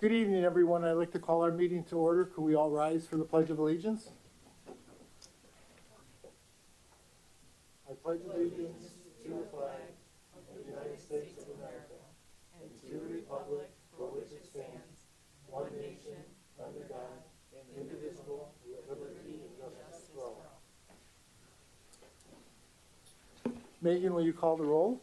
Good evening, everyone. I'd like to call our meeting to order. Could we all rise for the Pledge of Allegiance? I pledge allegiance to the flag of the United States of America and to the republic for which it stands, one nation, under God, indivisible, with liberty and justice for all. Megan, will you call the roll?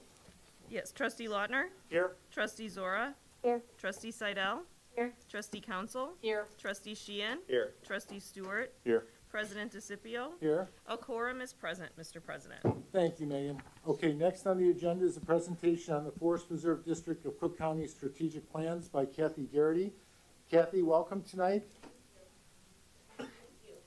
Yes, Trustee Lautner. Here. Trustee Zora. Here. Trustee Seidel. Here. Trustee Council. Here. Trustee Sheehan. Here. Trustee Stewart. Here. President DeCipio. Here. A quorum is present, Mr. President. Thank you, Megan. Okay, next on the agenda is a presentation on the Forest Preserve District of Cook County Strategic Plans by Kathy Garrity. Kathy, welcome tonight. Thank you.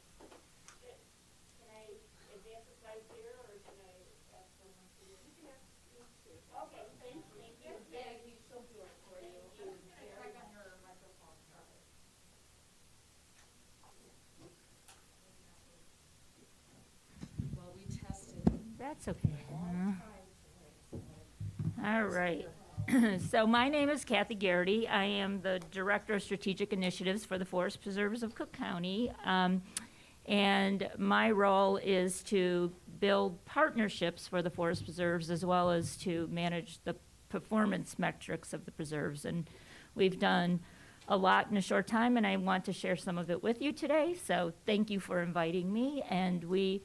Can I advance the slides here, or should I ask someone to? You can ask me to. Okay, thank you. Yeah, she'll do it for you. Check on your microphone. Well, we tested. That's okay. All right. So my name is Kathy Garrity. I am the Director of Strategic Initiatives for the Forest Preserves of Cook County. And my role is to build partnerships for the forest preserves as well as to manage the performance metrics of the preserves. And we've done a lot in a short time, and I want to share some of it with you today. So thank you for inviting me. And we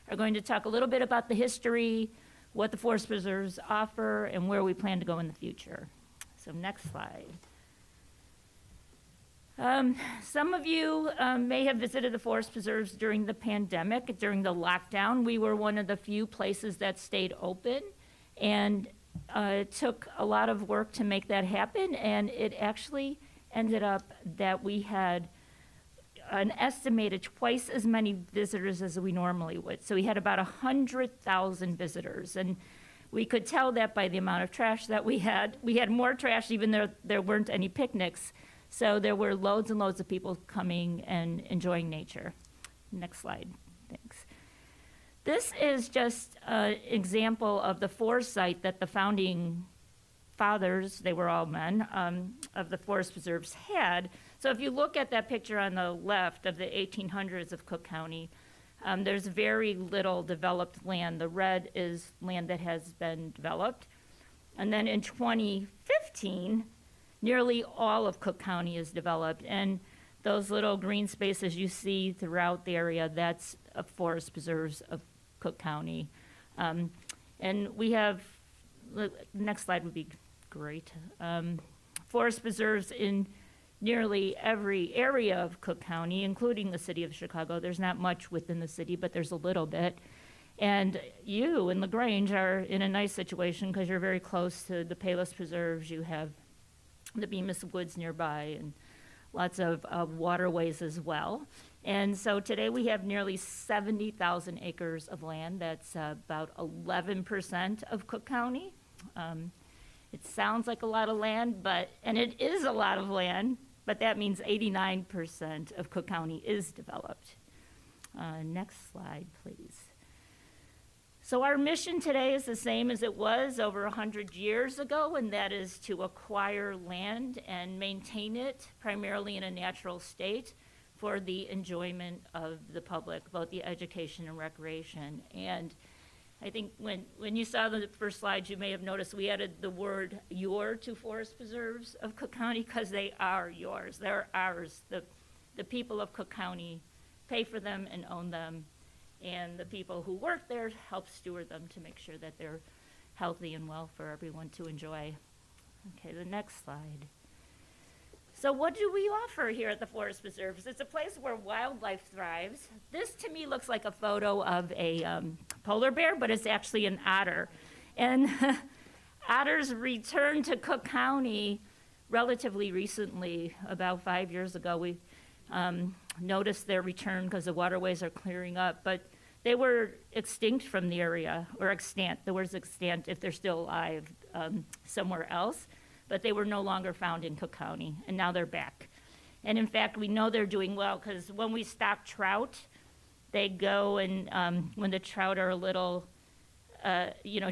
are going to talk a little bit about the history, what the forest preserves offer, and where we plan to go in the future. So next slide. Some of you may have visited the forest preserves during the pandemic, during the lockdown. We were one of the few places that stayed open, and it took a lot of work to make that happen, and it actually ended up that we had an estimated twice as many visitors as we normally would. So we had about 100,000 visitors, and we could tell that by the amount of trash that we had. We had more trash even though there weren't any picnics. So there were loads and loads of people coming and enjoying nature. Next slide, thanks. This is just an example of the foresight that the founding fathers, they were all men, of the forest preserves had. So if you look at that picture on the left of the 1800s of Cook County, there's very little developed land. The red is land that has been developed. And then in 2015, nearly all of Cook County is developed. And those little green spaces you see throughout the area, that's forest preserves of Cook County. And we have, next slide would be great. Forest preserves in nearly every area of Cook County, including the city of Chicago. There's not much within the city, but there's a little bit. And you in Lagrange are in a nice situation because you're very close to the Payless Preserves. You have the Bemis Woods nearby and lots of waterways as well. And so today we have nearly 70,000 acres of land. That's about 11% of Cook County. It sounds like a lot of land, and it is a lot of land, but that means 89% of Cook County is developed. Next slide, please. So our mission today is the same as it was over 100 years ago, and that is to acquire land and maintain it primarily in a natural state for the enjoyment of the public, both the education and recreation. And I think when you saw the first slide, you may have noticed we added the word "your" to forest preserves of Cook County because they are yours. They're ours. The people of Cook County pay for them and own them, and the people who work there help steward them to make sure that they're healthy and well for everyone to enjoy. Okay, the next slide. So what do we offer here at the Forest Preserves? It's a place where wildlife thrives. This to me looks like a photo of a polar bear, but it's actually an otter. And otters returned to Cook County relatively recently, about 5 years ago. We noticed their return because the waterways are clearing up, but they were extinct from the area, or extant, the word's extant if they're still alive somewhere else, but they were no longer found in Cook County, and now they're back. And in fact, we know they're doing well because when we stock trout, they go and when the trout are a little,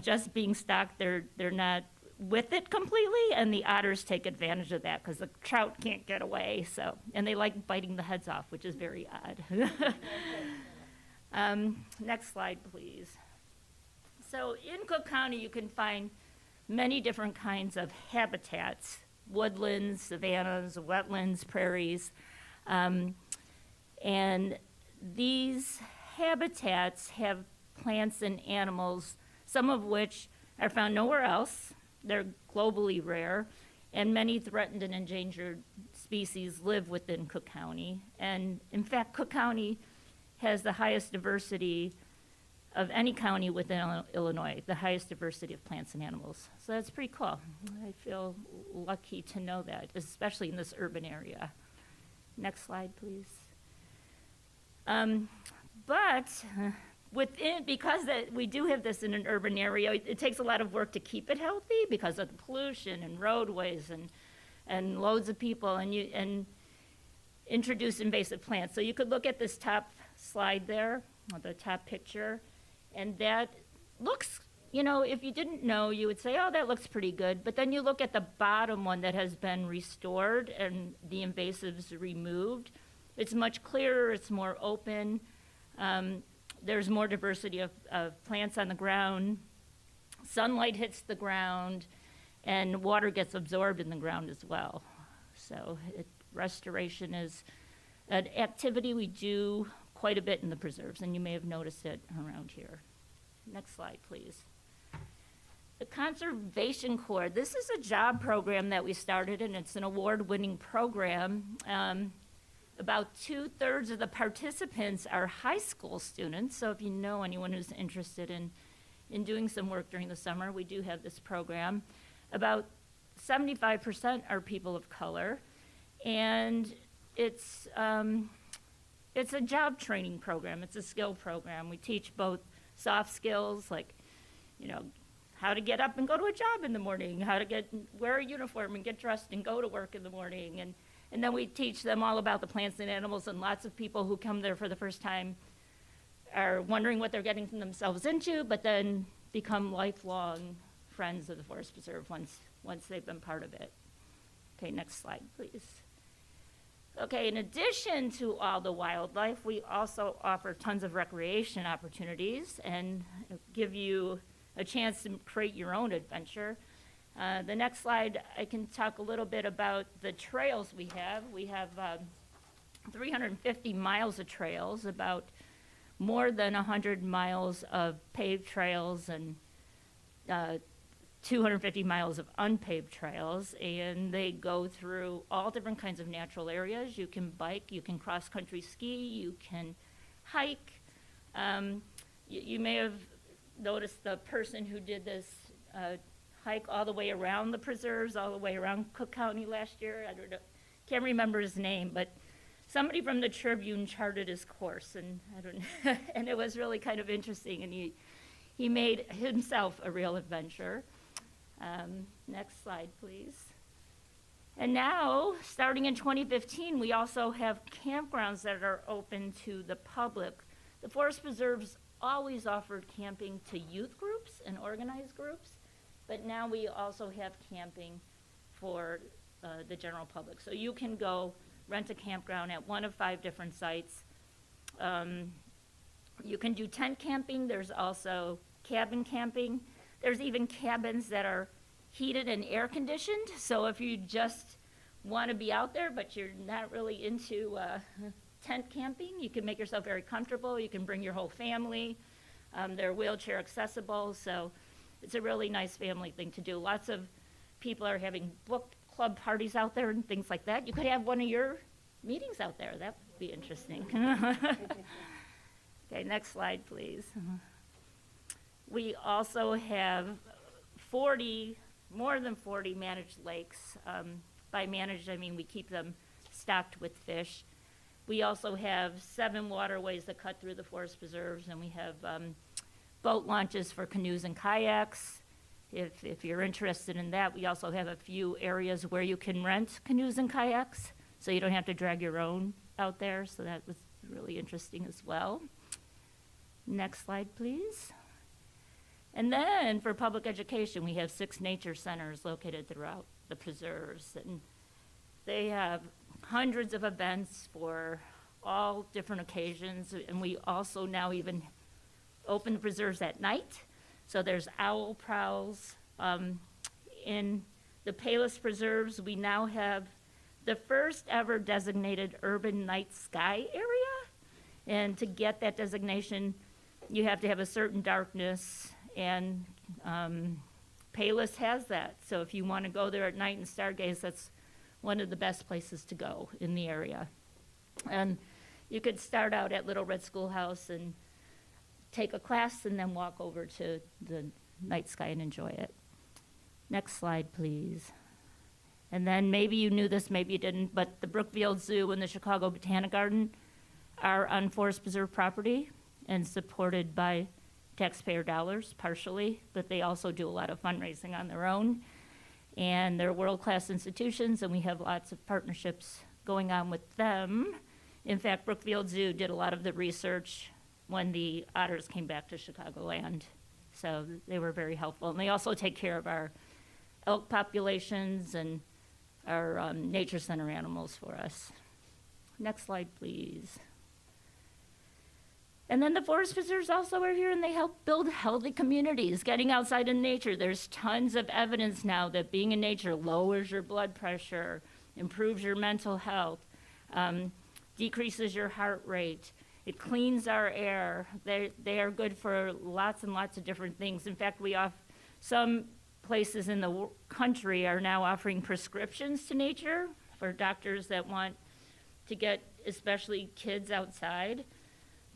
just being stocked, they're not with it completely, and the otters take advantage of that because the trout can't get away. So, and they like biting the heads off, which is very odd. Next slide, please. So in Cook County, you can find many different kinds of habitats: woodlands, savannas, wetlands, prairies, and these habitats have plants and animals, some of which are found nowhere else. They're globally rare, and many threatened and endangered species live within Cook County. And in fact, Cook County has the highest diversity of any county within Illinois, the highest diversity of plants and animals. So that's pretty cool. I feel lucky to know that, especially in this urban area. Next slide, please. Because we do have this in an urban area, it takes a lot of work to keep it healthy because of the pollution and roadways and loads of people and introduce invasive plants. So you could look at this top slide there, or the top picture, and that looks, if you didn't know, you would say, oh, that looks pretty good. But then you look at the bottom one that has been restored and the invasives removed. It's much clearer, it's more open. There's more diversity of plants on the ground. Sunlight hits the ground, and water gets absorbed in the ground as well. So restoration is an activity we do quite a bit in the preserves, and you may have noticed it around here. Next slide, please. The Conservation Corps. This is a job program that we started, and it's an award-winning program. About 2/3 of the participants are high school students, so if you know anyone who's interested in doing some work during the summer, we do have this program. About 75% are people of color, and it's a job training program. It's a skill program. We teach both soft skills, like, how to get up and go to a job in the morning, how to wear a uniform and get dressed and go to work in the morning, and then we teach them all about the plants and animals, and lots of people who come there for the first time are wondering what they're getting themselves into, but then become lifelong friends of the Forest Preserve once they've been part of it. Okay, next slide, please. Okay, in addition to all the wildlife, we also offer tons of recreation opportunities and give you a chance to create your own adventure. The next slide, I can talk a little bit about the trails we have. We have 350 miles of trails, about more than 100 miles of paved trails and 250 miles of unpaved trails, and they go through all different kinds of natural areas. You can bike, you can cross-country ski, you can hike. You may have noticed the person who did this hike all the way around the preserves, all the way around Cook County last year. I don't know, can't remember his name, but somebody from the Tribune charted his course, and and it was really kind of interesting, and he made himself a real adventure. Next slide, please. And now, starting in 2015, we also have campgrounds that are open to the public. The Forest Preserves always offered camping to youth groups and organized groups, but now we also have camping for the general public. So you can go rent a campground at one of 5 different sites. You can do tent camping. There's also cabin camping. There's even cabins that are heated and air conditioned. So if you just want to be out there, but you're not really into tent camping, you can make yourself very comfortable. You can bring your whole family. They're wheelchair accessible, so it's a really nice family thing to do. Lots of people are having book club parties out there and things like that. You could have one of your meetings out there. That would be interesting. Okay, next slide, please. We also have more than 40 managed lakes. By managed, I mean we keep them stocked with fish. We also have 7 waterways that cut through the forest preserves, and we have boat launches for canoes and kayaks. If you're interested in that, we also have a few areas where you can rent canoes and kayaks, so you don't have to drag your own out there, so that was really interesting as well. Next slide, please. And then for public education, we have 6 nature centers located throughout the preserves. And they have hundreds of events for all different occasions. And we also now even open the preserves at night. So there's owl prowls. In the Payless Preserves, we now have the first ever designated urban night sky area. And to get that designation, you have to have a certain darkness, and Payless has that. So if you want to go there at night and stargaze, that's one of the best places to go in the area. And you could start out at Little Red Schoolhouse and take a class and then walk over to the night sky and enjoy it. Next slide, please. And then maybe you knew this, maybe you didn't, but the Brookfield Zoo and the Chicago Botanic Garden are on Forest Preserve property and supported by taxpayer dollars partially, but they also do a lot of fundraising on their own. And they're world-class institutions, and we have lots of partnerships going on with them. In fact, Brookfield Zoo did a lot of the research when the otters came back to Chicagoland. So they were very helpful. And they also take care of our elk populations and our nature center animals for us. Next slide, please. And then the forest preserves also are here, and they help build healthy communities, getting outside in nature. There's tons of evidence now that being in nature lowers your blood pressure, improves your mental health, decreases your heart rate. It cleans our air. They are good for lots and lots of different things. In fact, some places in the country are now offering prescriptions to nature for doctors that want to get especially kids outside.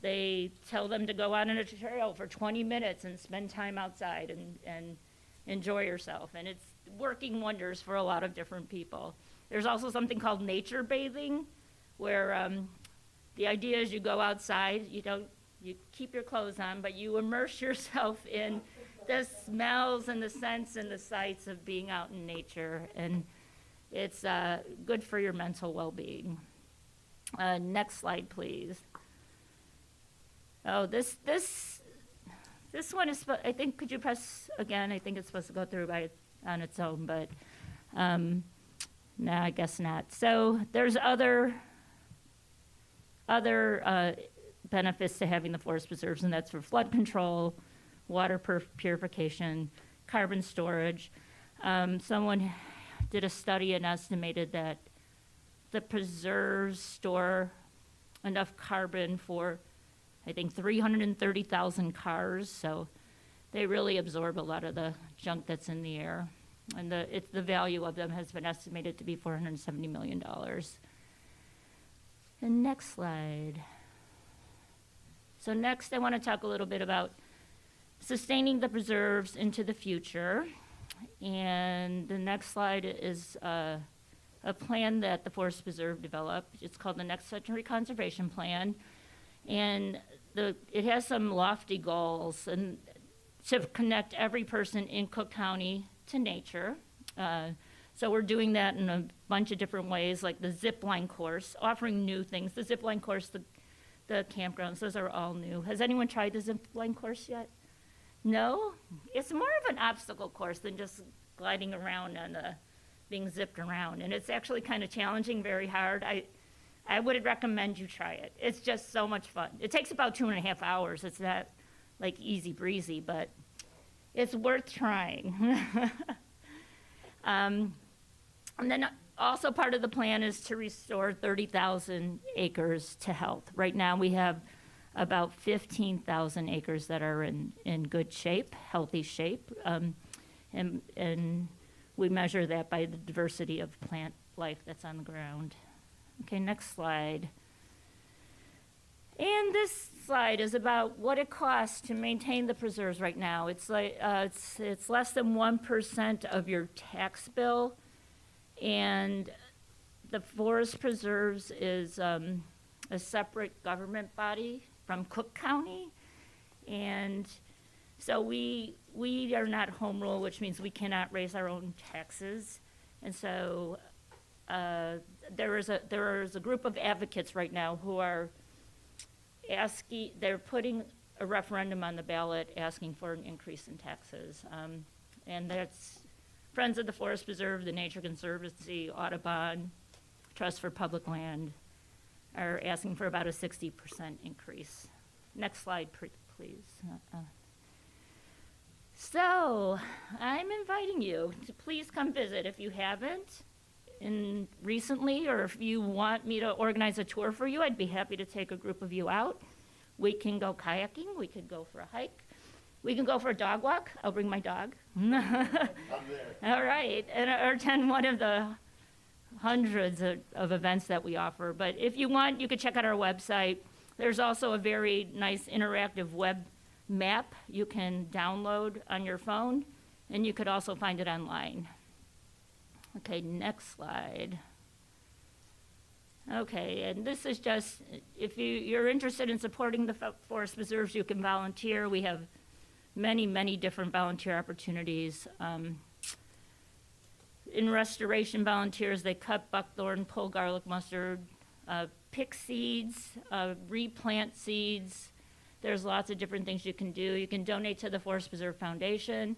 They tell them to go out on a trail for 20 minutes and spend time outside and enjoy yourself. And it's working wonders for a lot of different people. There's also something called nature bathing, where the idea is you go outside, you keep your clothes on, but you immerse yourself in the smells and the scents and the sights of being out in nature. And it's good for your mental well-being. Next slide, please. Oh, this one is, I think, could you press again? I think it's supposed to go through on its own, but no, I guess not. So there's other benefits to having the forest preserves, and that's for flood control, water purification, carbon storage. Someone did a study and estimated that the preserves store enough carbon for, I think, 330,000 cars, so they really absorb a lot of the junk that's in the air. And the value of them has been estimated to be $470 million. And next slide. So next, I want to talk a little bit about sustaining the preserves into the future. And the next slide is a plan that the Forest Preserve developed. It's called the Next Century Conservation Plan. And it has some lofty goals and to connect every person in Cook County to nature. So we're doing that in a bunch of different ways, like the zip line course, offering new things. The zip line course, the campgrounds, those are all new. Has anyone tried the zip line course yet? No? It's more of an obstacle course than just gliding around and being zipped around. And it's actually kind of challenging, very hard. I would recommend you try it. It's just so much fun. It takes about 2.5 hours. It's not like easy breezy, but it's worth trying. And then also part of the plan is to restore 30,000 acres to health. Right now we have about 15,000 acres that are in good shape, healthy shape. And we measure that by the diversity of plant life that's on the ground. Okay, next slide. And this slide is about what it costs to maintain the preserves right now. It's like it's less than 1% of your tax bill, and the Forest Preserves is a separate government body from Cook County, and so we are not home rule, which means we cannot raise our own taxes, and so there is a group of advocates right now who are they're putting a referendum on the ballot asking for an increase in taxes. And that's Friends of the Forest Preserve, the Nature Conservancy, Audubon, Trust for Public Land are asking for about a 60% increase. Next slide, please. So, I'm inviting you to please come visit if you haven't recently, or if you want me to organize a tour for you, I'd be happy to take a group of you out. We can go kayaking, we could go for a hike, we can go for a dog walk. I'll bring my dog. I'm there. All right, or attend one of the hundreds of events that we offer. But if you want, you could check out our website. There's also a very nice interactive web map you can download on your phone, and you could also find it online. Okay, next slide. Okay, and this is just, if you're interested in supporting the forest preserves, you can volunteer. We have many, many different volunteer opportunities. In restoration volunteers, they cut buckthorn, pull garlic mustard, pick seeds, replant seeds. There's lots of different things you can do. You can donate to the Forest Preserve Foundation.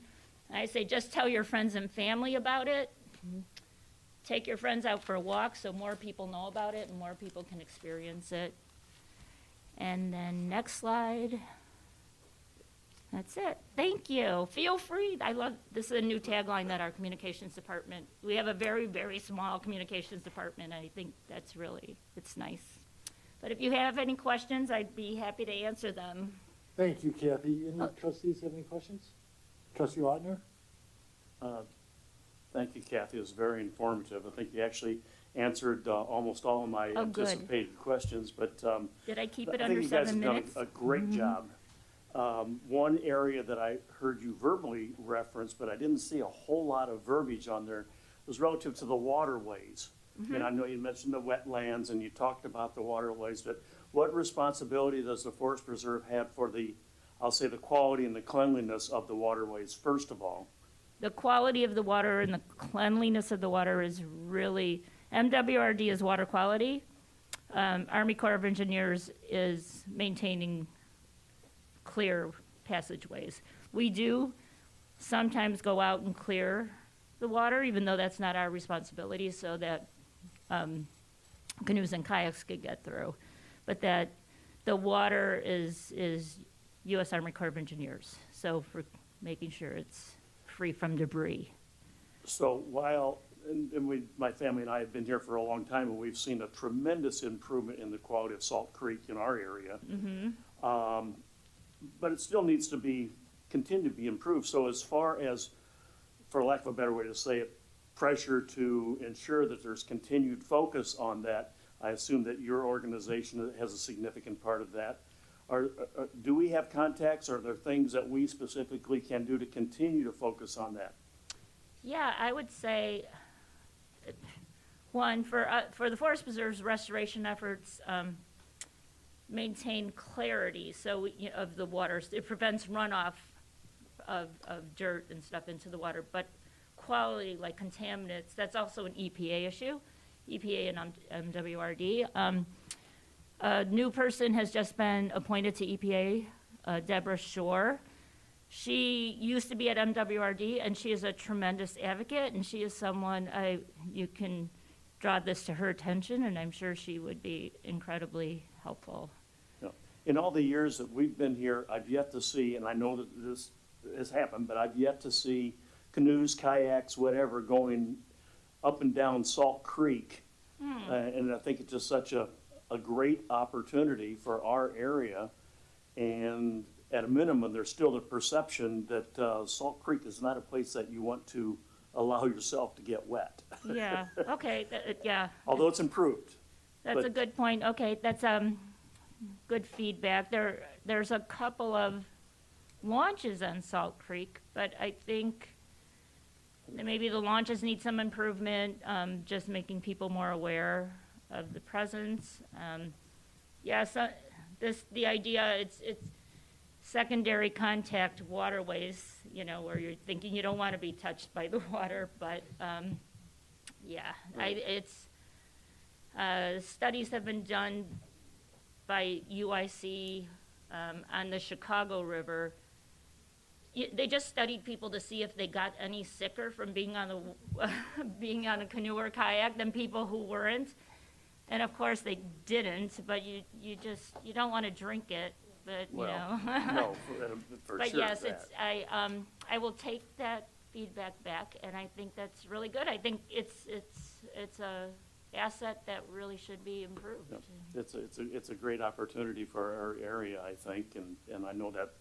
I say just tell your friends and family about it. Take your friends out for a walk so more people know about it and more people can experience it. And then next slide. That's it. Thank you. Feel free. This is a new tagline that our communications department, we have a very, very small communications department. I think that's really, it's nice. But if you have any questions, I'd be happy to answer them. Thank you, Kathy. Any trustees have any questions? Trustee Lautner? Thank you, Kathy. It was very informative. I think you actually answered almost all of my anticipated questions. But did I keep it under 7 minutes? I think you guys have done a great job. One area that I heard you verbally reference, but I didn't see a whole lot of verbiage on there, was relative to the waterways. And I know you mentioned the wetlands and you talked about the waterways, but what responsibility does the Forest Preserve have for the, I'll say, the quality and the cleanliness of the waterways, first of all? The quality of the water and the cleanliness of the water is really, MWRD is water quality. Army Corps of Engineers is maintaining clear passageways. We do sometimes go out and clear the water, even though that's not our responsibility, so that canoes and kayaks could get through. But that the water is U.S. Army Corps of Engineers, so for making sure it's free from debris. So while, my family and I have been here for a long time, and we've seen a tremendous improvement in the quality of Salt Creek in our area. But it still needs to continue to be improved. So as far as, for lack of a better way to say it, pressure to ensure that there's continued focus on that, I assume that your organization has a significant part of that. Do we have contacts? Are there things that we specifically can do to continue to focus on that? Yeah, I would say, one, for the Forest Preserve's restoration efforts, maintain clarity of the waters. It prevents runoff of dirt and stuff into the water, but quality, like contaminants, that's also an EPA issue, EPA and MWRD. A new person has just been appointed to EPA, Deborah Shore. She used to be at MWRD, and she is a tremendous advocate, and she is someone you can draw this to her attention, and I'm sure she would be incredibly helpful. Yeah. In all the years that we've been here, I've yet to see, and I know that this has happened, but I've yet to see canoes, kayaks, whatever, going up and down Salt Creek. And I think it's just such a great opportunity for our area. And at a minimum, there's still the perception that Salt Creek is not a place that you want to allow yourself to get wet. Yeah, okay, yeah. Although it's improved. That's a good point. Okay, that's good feedback. There's a couple of launches on Salt Creek, but I think that maybe the launches need some improvement, just making people more aware of the presence. So the idea, it's secondary contact waterways, where you're thinking you don't want to be touched by the water, but studies have been done by UIC on the Chicago River. They just studied people to see if they got any sicker from being on being on a canoe or kayak than people who weren't. And of course they didn't, but you don't want to drink it, but you Well, know. no, for But sure yes, that. I will take that feedback back, and I think that's really good. I think it's a asset that really should be improved. Yeah. It's a great opportunity for our area, I think, and I know that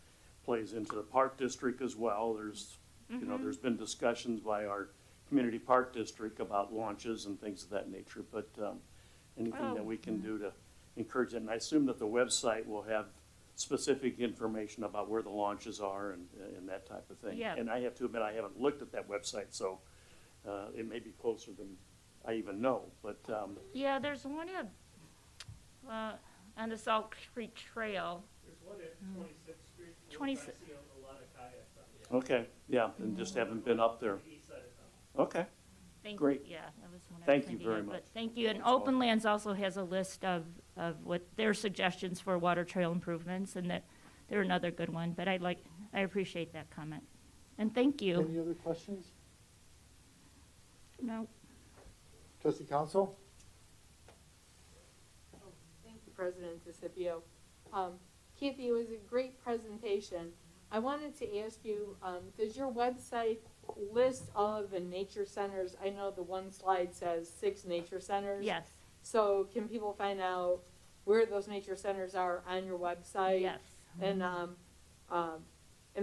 plays into the park district as well. There's, you know, there's been discussions by our community park district about launches and things of that nature, but, anything that we can do to encourage it. And I assume that the website will have specific information about where the launches are and that type of thing. Yeah. And I have to admit, I haven't looked at that website, so, it may be closer than I even know, but, Yeah, there's one on the Salt Creek Trail. There's one at 26th Street. 26 I see a lot of kayaks on the okay, yeah, and just haven't been up there. east side of town. Okay, Thank Great. Yeah, that was one I was Thank you thinking very of, but much. thank you. And That's all. Open Lands also has a list of what their suggestions for water trail improvements, and that they're another good one. But I appreciate that comment. And thank you. Any other questions? No, Trustee Council? Thank you, President DeCipio. Kathy, it was a great presentation. I wanted to ask you, does your website list all of the nature centers? I know the one slide says 6 nature centers. yes, So can people find out where those nature centers are on your website? yes. And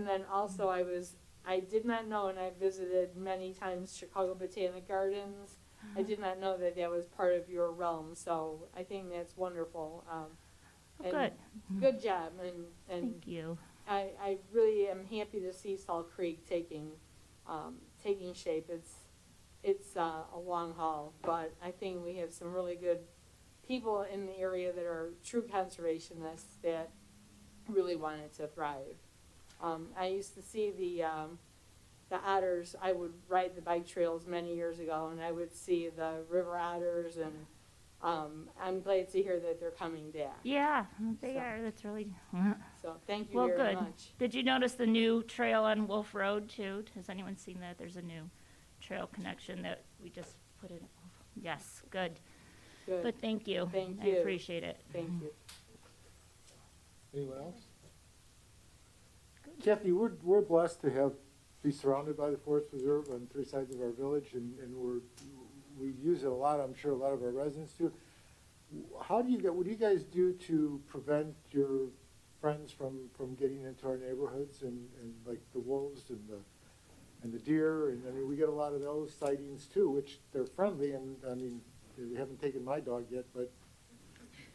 then also I did not know, and I visited many times Chicago Botanic Gardens. I did not know that that was part of your realm, so I think that's wonderful. And Good. Good job, and Thank you. I really am happy to see Salt Creek taking shape. It's a long haul, but I think we have some really good people in the area that are true conservationists that really want it to thrive. I used to see the otters. I would ride the bike trails many years ago, and I would see the river otters, and I'm glad to hear that they're coming back. Yeah, they So- are. That's really. So thank you Well, very good. much. Did you notice the new trail on Wolf Road too? Has anyone seen that? There's a new trail connection that we just put in. Yes, good. Good. But thank you. Thank I you. appreciate it. Thank you. Anyone else? Kathy, we're blessed to be surrounded by the Forest Preserve on 3 sides of our village, and we use it a lot. I'm sure a lot of our residents do. What do you guys do to prevent your friends from getting into our neighborhoods and like the wolves and the deer? And I mean, we get a lot of those sightings too, which they're friendly, and I mean, they haven't taken my dog yet, but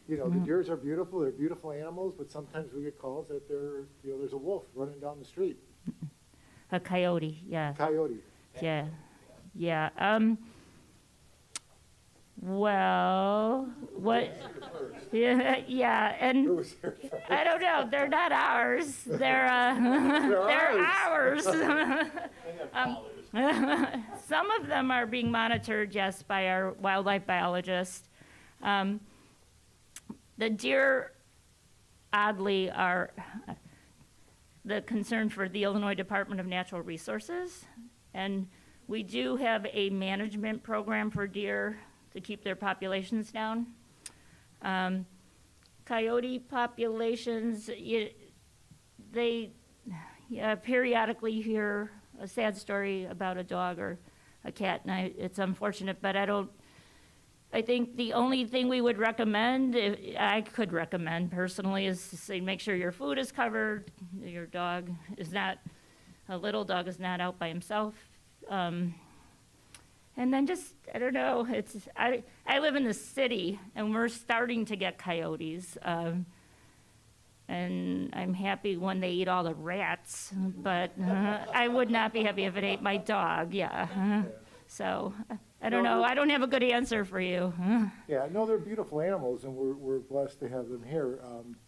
you know, the deers are beautiful. They're beautiful animals, but sometimes we get calls that there's a wolf running down the street. A coyote, yeah. Coyote. Yeah, yeah. Well, what? Yeah, yeah, Who and was there first? I don't know. They're not ours. They're ours. Some of them are being monitored, yes, by our wildlife biologist. The deer, oddly, are the concern for the Illinois Department of Natural Resources, and we do have a management program for deer to keep their populations down. Coyote populations, they periodically hear a sad story about a dog or a cat, and it's unfortunate, but I think the only thing we would recommend, I could recommend personally, is to say make sure your food is covered, your dog is not, a little dog is not out by himself. And then just, I don't know, I live in the city, and we're starting to get coyotes. And I'm happy when they eat all the rats, but I would not be happy if it ate my dog, yeah. So, I don't know, I don't have a good answer for you. Yeah, no, they're beautiful animals, and we're blessed to have them here.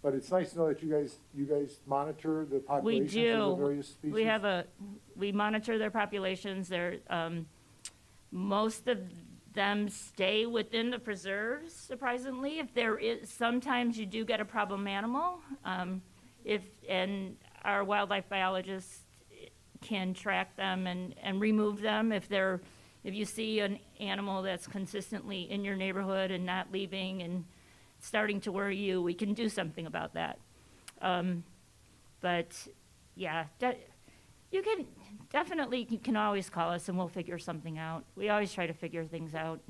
But it's nice to know that you guys monitor the We populations of the do. various species. We monitor their populations. Most of them stay within the preserves, surprisingly. If there is, sometimes you do get a problem animal. and our wildlife biologists can track them and remove them if you see an animal that's consistently in your neighborhood and not leaving and starting to worry you, we can do something about that. But yeah, you can always call us and we'll figure something out. We always try to figure things out.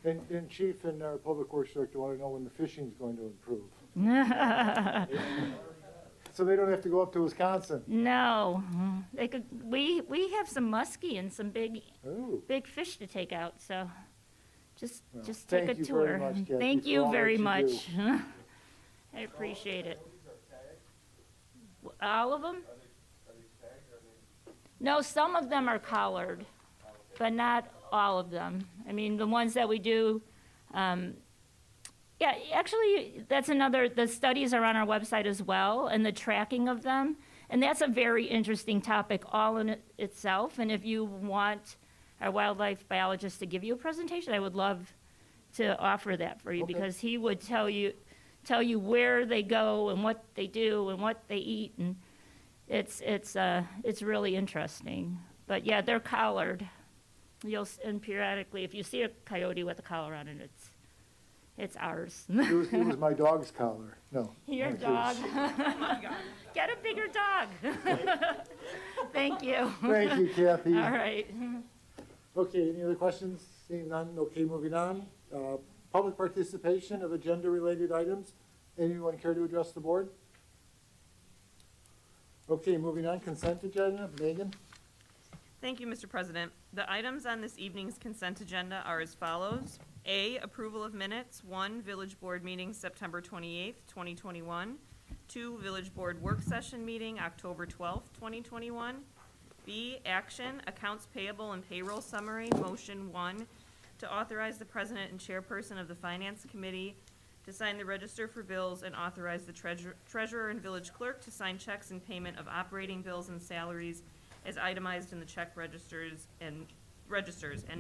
And Chief and our Public Works Director want to know when the fishing's going to improve. So they don't have to go up to Wisconsin. No, we have some muskie and some Ooh. big fish to take out, so just Well, take a thank you tour. very much, Kathy, Thank for you all very that you much. I appreciate it. All of them? No, some of them are collared, but not all of them. I mean, the ones that we do, yeah, actually, the studies are on our website as well, and the tracking of them. And that's a very interesting topic all in itself. And if you want our wildlife biologist to give you a presentation, I would love to offer that for you, Okay. because he would tell you where they go and what they do and what they eat, and it's really interesting. But yeah, they're collared. And periodically, if you see a coyote with a collar on it, it's ours. It was my dog's collar. No. Your I'm dog. kidding. Get a bigger dog. Thank you. Thank you, Kathy. All right. Okay, any other questions? Seeing none, okay, moving on. Public participation of agenda-related items. Anyone care to address the board? Okay, moving on, consent agenda. Megan? Thank you, Mr. President. The items on this evening's consent agenda are as follows. A, approval of minutes. 1, Village Board meeting, September 28th, 2021. 2, Village Board work session meeting, October 12th, 2021. B, action, accounts payable and payroll summary. Motion 1, to authorize the president and chairperson of the Finance Committee to sign the register for bills and authorize the treasurer and village clerk to sign checks in payment of operating bills and salaries as itemized in the check registers. And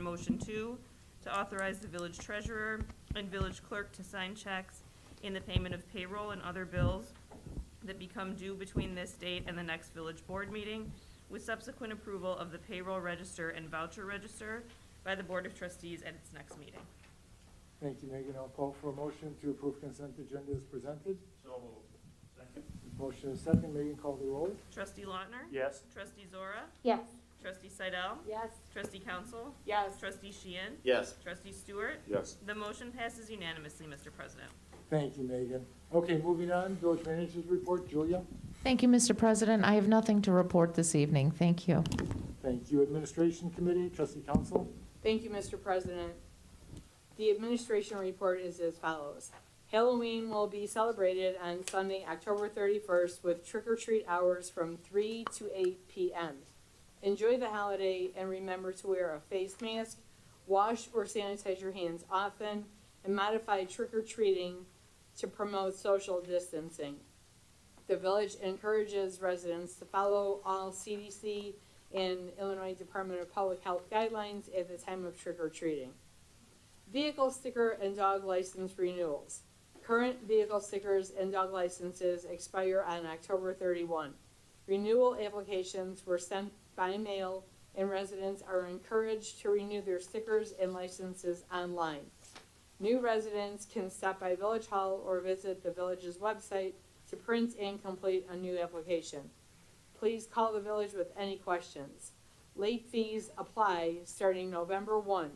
motion 2, to authorize the village treasurer and village clerk to sign checks in the payment of payroll and other bills that become due between this date and the next village board meeting, with subsequent approval of the payroll register and voucher register by the Board of Trustees at its next meeting. Thank you, Megan. I'll call for a motion to approve consent agenda as presented. So moved. Second. Motion is second. Megan, call the roll. Trustee Lautner? Yes. Trustee Zora? Yes. Trustee Seidel? Yes. Trustee Council? Yes. Trustee Sheehan? Yes. Trustee Stewart? Yes. The motion passes unanimously, Mr. President. Thank you, Megan. Okay, moving on, village manager's report. Julia? Thank you, Mr. President. I have nothing to report this evening. Thank you. Thank you. Administration Committee, Trustee Council? Thank you, Mr. President. The administration report is as follows. Halloween will be celebrated on Sunday, October 31st with trick-or-treat hours from 3 to 8 p.m. Enjoy the holiday and remember to wear a face mask, wash or sanitize your hands often, and modify trick-or-treating to promote social distancing. The village encourages residents to follow all CDC and Illinois Department of Public Health guidelines at the time of trick-or-treating. Vehicle sticker and dog license renewals. Current vehicle stickers and dog licenses expire on October 31. Renewal applications were sent by mail, and residents are encouraged to renew their stickers and licenses online. New residents can stop by Village Hall or visit the village's website to print and complete a new application. Please call the village with any questions. Late fees apply starting November 1.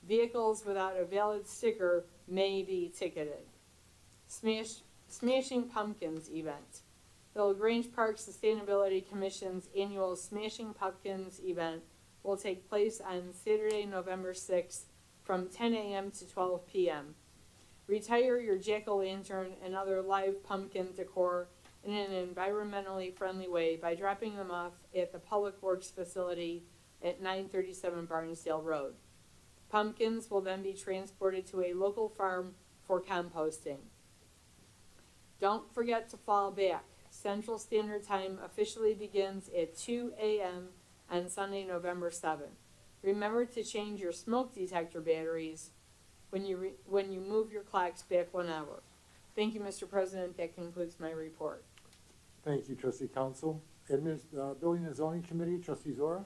Vehicles without a valid sticker may be ticketed. Smashing Pumpkins event. The Lagrange Park Sustainability Commission's annual Smashing Pumpkins event will take place on Saturday, November 6th from 10 a.m. to 12 p.m. Retire your jack-o'-lantern and other live pumpkin decor in an environmentally friendly way by dropping them off at the Public Works facility at 937 Barnesdale Road. Pumpkins will then be transported to a local farm for composting. Don't forget to fall back. Central Standard Time officially begins at 2 a.m. on Sunday, November 7th. Remember to change your smoke detector batteries when you move your clocks back 1 hour. Thank you, Mr. President. That concludes my report. Thank you, trustee Council. Building and Zoning Committee, trustee Zora.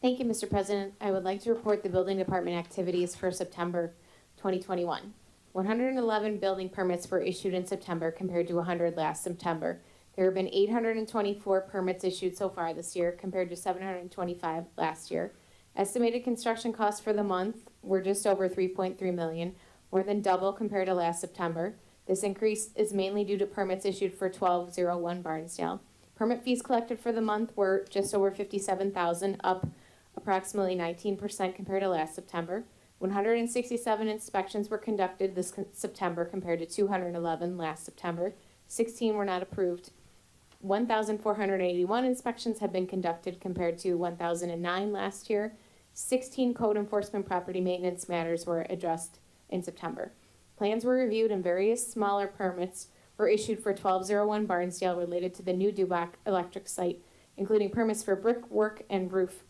Thank you, Mr. President. I would like to report the building department activities for September 2021. 111 building permits were issued in September compared to 100 last September. There have been 824 permits issued so far this year compared to 725 last year. Estimated construction costs for the month were just over $3.3 million, more than double compared to last September. This increase is mainly due to permits issued for 1201 Barnesdale. Permit fees collected for the month were just over $57,000, up approximately 19% compared to last September. 167 inspections were conducted this September compared to 211 last September. 16 were not approved. 1,481 inspections have been conducted compared to 1,009 last year. 16 code enforcement property maintenance matters were addressed in September. Plans were reviewed and various smaller permits were issued for 1201 Barnesdale related to the new Dubach electric site, including permits for brickwork and roof.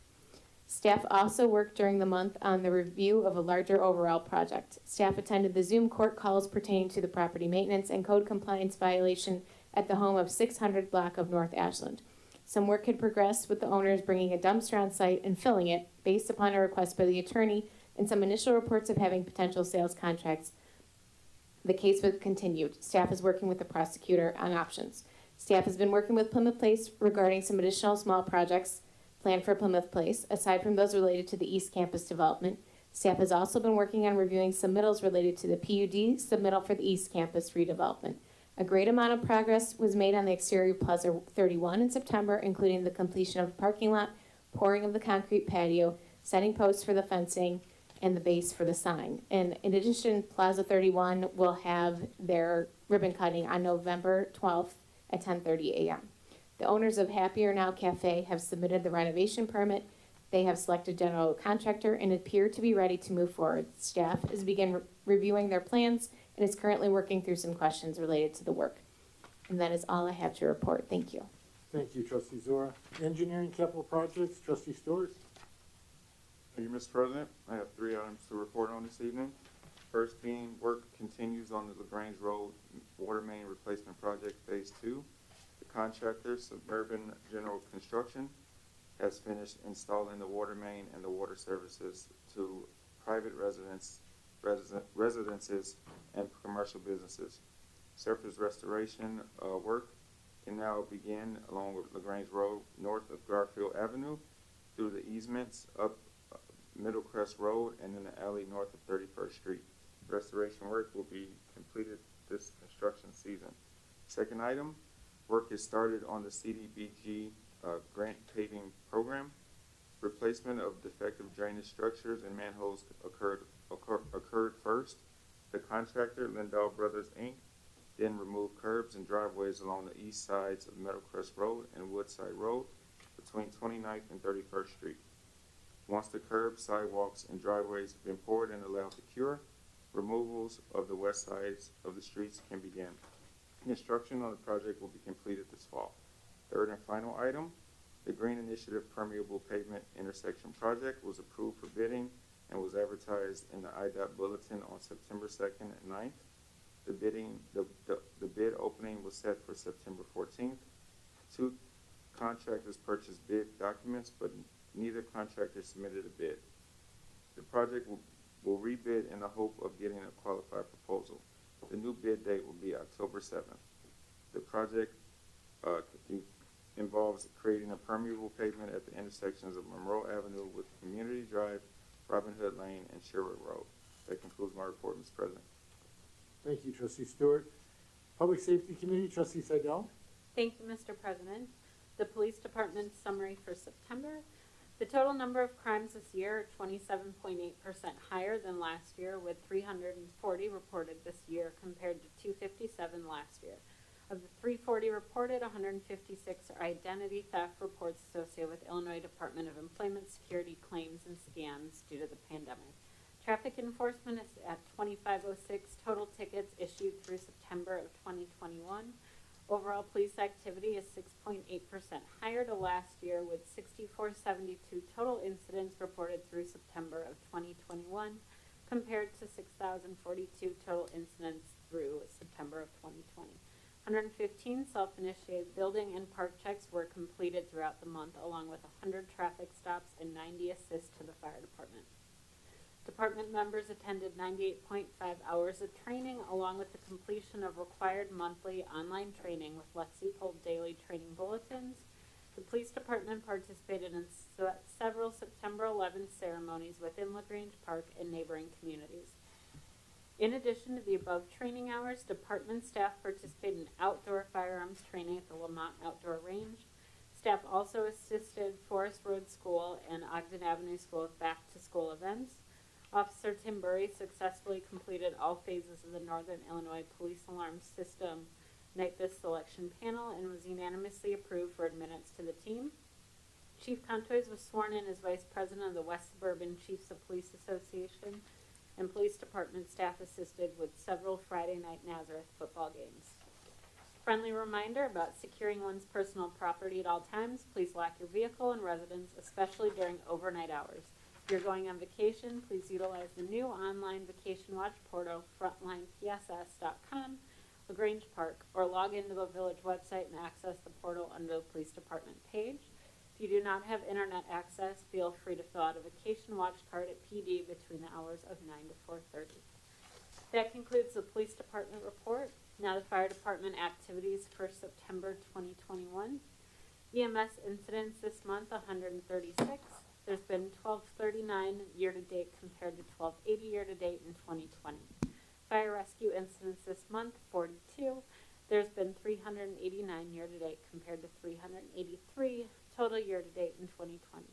Staff also worked during the month on the review of a larger overall project. Staff attended the Zoom court calls pertaining to the property maintenance and code compliance violation at the home of 600 block of North Ashland. Some work had progressed with the owners bringing a dumpster on site and filling it based upon a request by the attorney and some initial reports of having potential sales contracts. The case was continued. Staff is working with the prosecutor on options. Staff has been working with Plymouth Place regarding some additional small projects planned for Plymouth Place, aside from those related to the East Campus development. Staff has also been working on reviewing submittals related to the PUD submittal for the East Campus redevelopment. A great amount of progress was made on the exterior of Plaza 31 in September, including the completion of the parking lot, pouring of the concrete patio, setting posts for the fencing, and the base for the sign. And in addition, Plaza 31 will have their ribbon cutting on November 12th at 10:30 a.m. The owners of Happier Now Cafe have submitted the renovation permit. They have selected general contractor and appear to be ready to move forward. Staff is reviewing their plans and is currently working through some questions related to the work. And that is all I have to report. Thank you. Thank you, trustee Zora. Engineering capital projects, trustee Stewart. Thank you, Mr. President. I have 3 items to report on this evening. First being work continues on the Lagrange Road Water Main Replacement Project Phase 2. The contractor, Suburban General Construction, has finished installing the water main and the water services to private residences and commercial businesses. Surface restoration work can now begin along with Lagrange Road north of Garfield Avenue through the easements up Middlecrest Road and in the alley north of 31st Street. Restoration work will be completed this construction season. Second item, work is started on the CDBG grant paving program. Replacement of defective drainage structures and manholes occurred first. The contractor, Lindahl Brothers Inc., then removed curbs and driveways along the east sides of Middlecrest Road and Woodside Road between 29th and 31st Street. Once the curbs, sidewalks, and driveways have been poured and allowed to cure, removals of the west sides of the streets can begin. Construction on the project will be completed this fall. Third and final item, the Green Initiative Permeable Pavement Intersection Project was approved for bidding and was advertised in the IDOT Bulletin on September 2nd and 9th. The bid opening was set for September 14th. 2 contractors purchased bid documents, but neither contractor submitted a bid. The project will rebid in the hope of getting a qualified proposal. The new bid date will be October 7th. The project involves creating a permeable pavement at the intersections of Monroe Avenue with Community Drive, Robin Hood Lane, and Sherwood Road. That concludes my report, Mr. President. Thank you, trustee Stewart. Public Safety Committee, trustee Seidel. Thank you, Mr. President. The Police Department's summary for September. The total number of crimes this year are 27.8% higher than last year, with 340 reported this year compared to 257 last year. Of the 340 reported, 156 are identity theft reports associated with Illinois Department of Employment Security claims and scams due to the pandemic. Traffic enforcement is at 2506 total tickets issued through September of 2021. Overall police activity is 6.8% higher to last year, with 6,472 total incidents reported through September of 2021 compared to 6,042 total incidents through September of 2020. 115 self-initiated building and park checks were completed throughout the month, along with 100 traffic stops and 90 assists to the fire department. Department members attended 98.5 hours of training, along with the completion of required monthly online training with Lexipol daily training bulletins. The police department participated in several September 11th ceremonies within Lagrange Park and neighboring communities. In addition to the above training hours, department staff participated in outdoor firearms training at the Lamont Outdoor Range. Staff also assisted Forest Road School and Ogden Avenue School with back-to-school events. Officer Tim Burry successfully completed all phases of the Northern Illinois Police Alarm System NIPAS selection panel and was unanimously approved for admittance to the team. Chief Contois was sworn in as Vice President of the West Suburban Chiefs of Police Association, and Police Department staff assisted with several Friday Night Nazareth football games. Friendly reminder about securing one's personal property at all times. Please lock your vehicle and residence, especially during overnight hours. If you're going on vacation, please utilize the new online vacation watch portal, frontlinepss.com, Lagrange Park, or log into the village website and access the portal under the police department page. If you do not have internet access, feel free to fill out a vacation watch card at PD between the hours of 9 to 4:30. That concludes the police department report. Now the fire department activities for September 2021. EMS incidents this month, 136. There's been 1239 year-to-date compared to 1280 year-to-date in 2020. Fire rescue incidents this month, 42. There's been 389 year-to-date compared to 383 total year-to-date in 2020.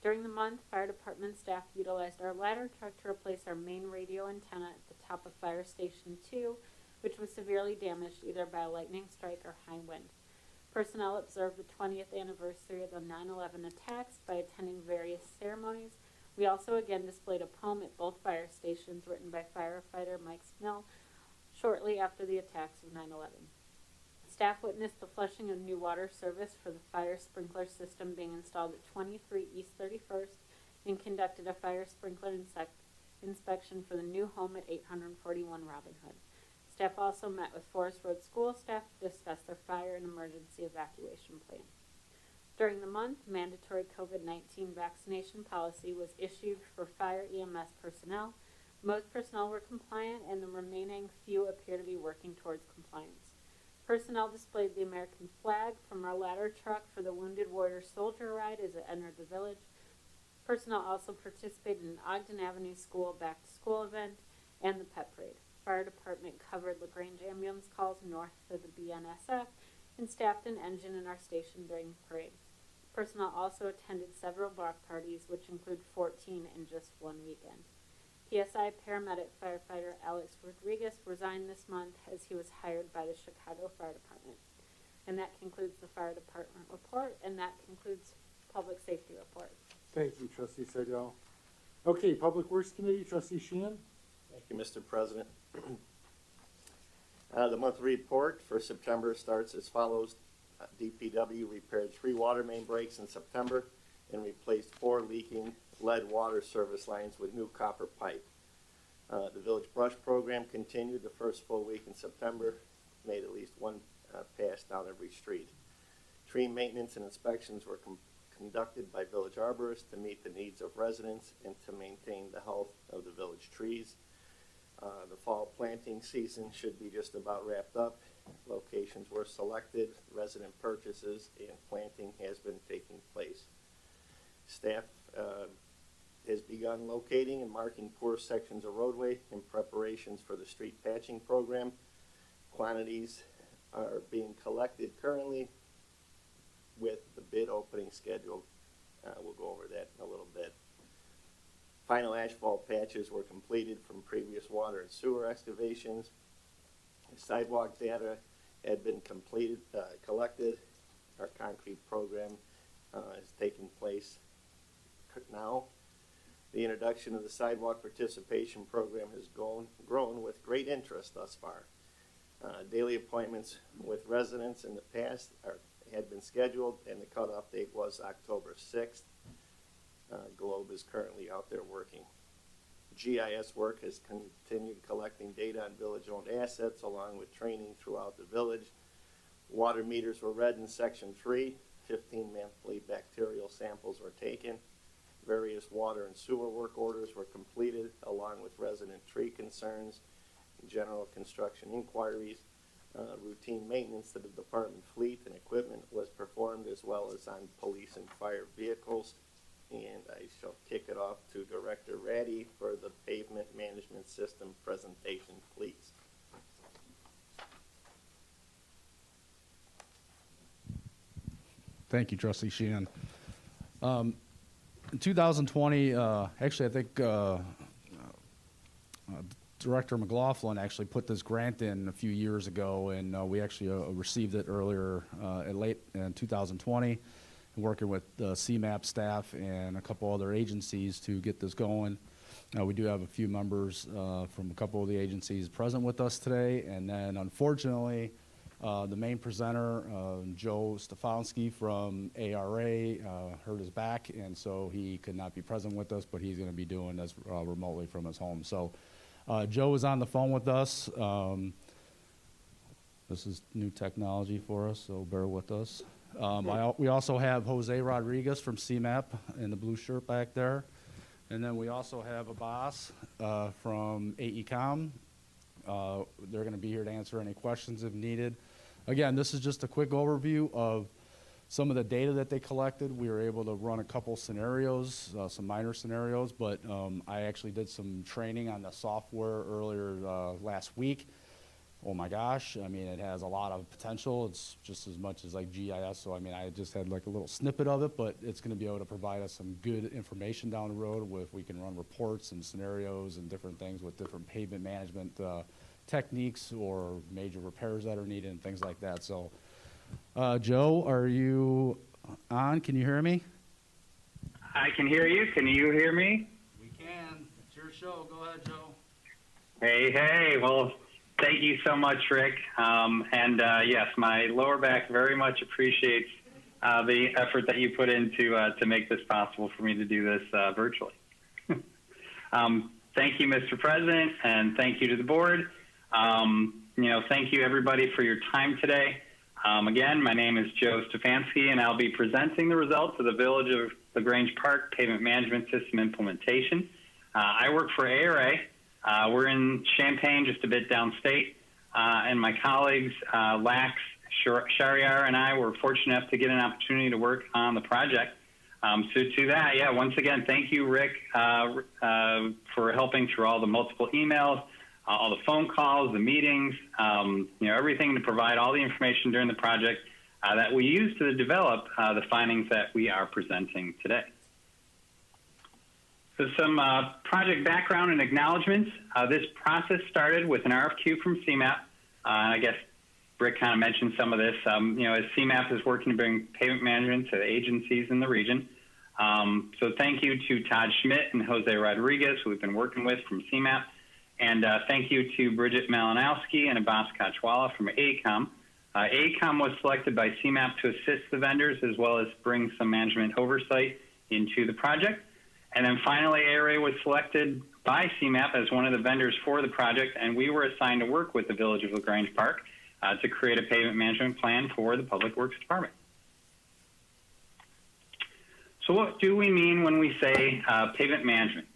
During the month, fire department staff utilized our ladder truck to replace our main radio antenna at the top of Fire Station 2, which was severely damaged either by a lightning strike or high wind. Personnel observed the 20th anniversary of the 9/11 attacks by attending various ceremonies. We also again displayed a poem at both fire stations written by firefighter Mike Smill shortly after the attacks of 9/11. Staff witnessed the flushing of new water service for the fire sprinkler system being installed at 23 East 31st and conducted a fire sprinkler inspection for the new home at 841 Robin Hood. Staff also met with Forest Road School staff to discuss their fire and emergency evacuation plan. During the month, mandatory COVID-19 vaccination policy was issued for fire EMS personnel. Most personnel were compliant, and the remaining few appear to be working towards compliance. Personnel displayed the American flag from our ladder truck for the Wounded Warrior Soldier Ride as it entered the village. Personnel also participated in Ogden Avenue School back-to-school event and the pet parade. Fire department covered Lagrange ambulance calls north of the BNSF and staffed an engine in our station during the parade. Personnel also attended several block parties, which include 14 in just one weekend. PSI paramedic firefighter Alex Rodriguez resigned this month as he was hired by the Chicago Fire Department. And that concludes the fire department report, and that concludes public safety report. Thank you, Trustee Seidel. Okay, Public Works Committee, Trustee Sheehan. Thank you, Mr. President. The monthly report for September starts as follows. DPW repaired 3 water main breaks in September and replaced 4 leaking lead water service lines with new copper pipe. The village brush program continued the first full week in September, made at least one pass down every street. Tree maintenance and inspections were conducted by village arborists to meet the needs of residents and to maintain the health of the village trees. The fall planting season should be just about wrapped up. Locations were selected, resident purchases, and planting has been taking place. Staff has begun locating and marking poor sections of roadway in preparations for the street patching program. Quantities are being collected currently with the bid opening scheduled. We'll go over that in a little bit. Final asphalt patches were completed from previous water and sewer excavations. Sidewalk data had been collected. Our concrete program is taking place now. The introduction of the sidewalk participation program has grown with great interest thus far. Daily appointments with residents in the past had been scheduled, and the cutoff date was October 6th. Globe is currently out there working. GIS work has continued collecting data on village-owned assets along with training throughout the village Water meters were read in section 3. 15 monthly bacterial samples were taken. Various water and sewer work orders were completed, along with resident tree concerns, general construction inquiries. Routine maintenance of the department fleet and equipment was performed, as well as on police and fire vehicles. And I shall kick it off to Director Ratty for the pavement management system presentation, please. Thank you, Trustee Sheehan. In 2020, actually, I think Director McLaughlin actually put this grant in a few years ago, and we actually received it earlier late in 2020, working with the CMAP staff and a couple other agencies to get this going. We do have a few members from a couple of the agencies present with us today, and then unfortunately, the main presenter, Joe Stefanski from ARA, hurt his back, and so he could not be present with us, but he's going to be doing this remotely from his home. So Joe is on the phone with us. This is new technology for us, so bear with us. We also have Jose Rodriguez from CMAP in the blue shirt back there. And then we also have Abbas from AECOM. They're going to be here to answer any questions if needed. Again, this is just a quick overview of some of the data that they collected. We were able to run a couple scenarios, some minor scenarios, but I actually did some training on the software earlier last week. Oh my gosh, I mean, it has a lot of potential. It's just as much as like GIS, so I mean, I just had like a little snippet of it, but it's going to be able to provide us some good information down the road with we can run reports and scenarios and different things with different pavement management techniques or major repairs that are needed and things like that. So, Joe, are you on? Can you hear me? I can hear you. Can you hear me? We can. It's your show. Go ahead, Joe. Hey, well, thank you so much, Rick. Yes, my lower back very much appreciates the effort that you put into to make this possible for me to do this virtually. Thank you, Mr. President, and thank you to the board. Thank you, everybody, for your time today. Again, my name is Joe Stefanski, and I'll be presenting the results of the Village of Lagrange Park Pavement Management System implementation. I work for ARA. We're in Champaign, just a bit downstate, and my colleagues, Lax, Shariar, and I were fortunate enough to get an opportunity to work on the project. So to that, yeah, once again, thank you, Rick, for helping through all the multiple emails, all the phone calls, the meetings, everything to provide all the information during the project that we used to develop the findings that we are presenting today. So some project background and acknowledgements. This process started with an RFQ from CMAP. I guess Rick kind of mentioned some of this. As CMAP is working to bring pavement management to the agencies in the region. So thank you to Todd Schmidt and Jose Rodriguez, who we've been working with from CMAP. And thank you to Bridget Malinowski and Abbas Kachwala from AECOM. AECOM was selected by CMAP to assist the vendors as well as bring some management oversight into the project. And then finally, ARA was selected by CMAP as one of the vendors for the project, and we were assigned to work with the Village of Lagrange Park to create a pavement management plan for the Public Works Department. So what do we mean when we say pavement management?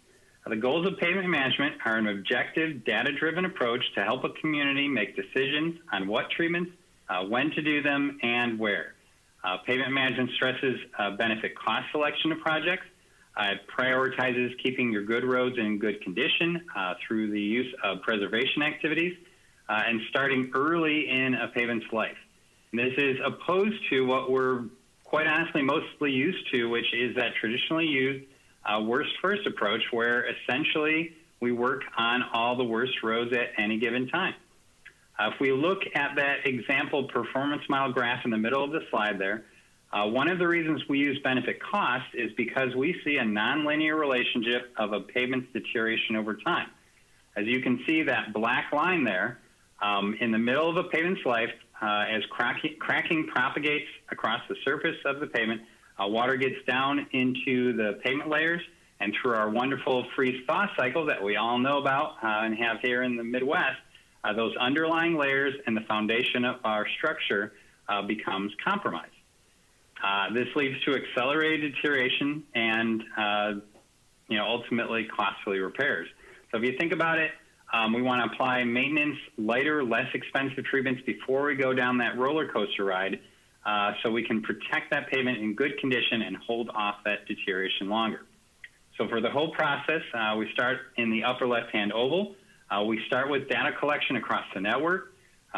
The goals of pavement management are an objective, data-driven approach to help a community make decisions on what treatments, when to do them, and where. Pavement management stresses benefit cost selection of projects. It prioritizes keeping your good roads in good condition through the use of preservation activities and starting early in a pavement's life. And this is opposed to what we're quite honestly mostly used to, which is that traditionally used worst first approach, where essentially we work on all the worst roads at any given time. If we look at that example performance mile graph in the middle of the slide there, one of the reasons we use benefit cost is because we see a nonlinear relationship of a pavement's deterioration over time. As you can see, that black line there in the middle of a pavement's life, as cracking propagates across the surface of the pavement, water gets down into the pavement layers, and through our wonderful freeze-thaw cycle that we all know about and have here in the Midwest, those underlying layers and the foundation of our structure becomes compromised. This leads to accelerated deterioration and ultimately costly repairs. So if you think about it, we want to apply maintenance, lighter, less expensive treatments before we go down that roller coaster ride, so we can protect that pavement in good condition and hold off that deterioration longer. So for the whole process, we start in the upper left-hand oval. We start with data collection across the network.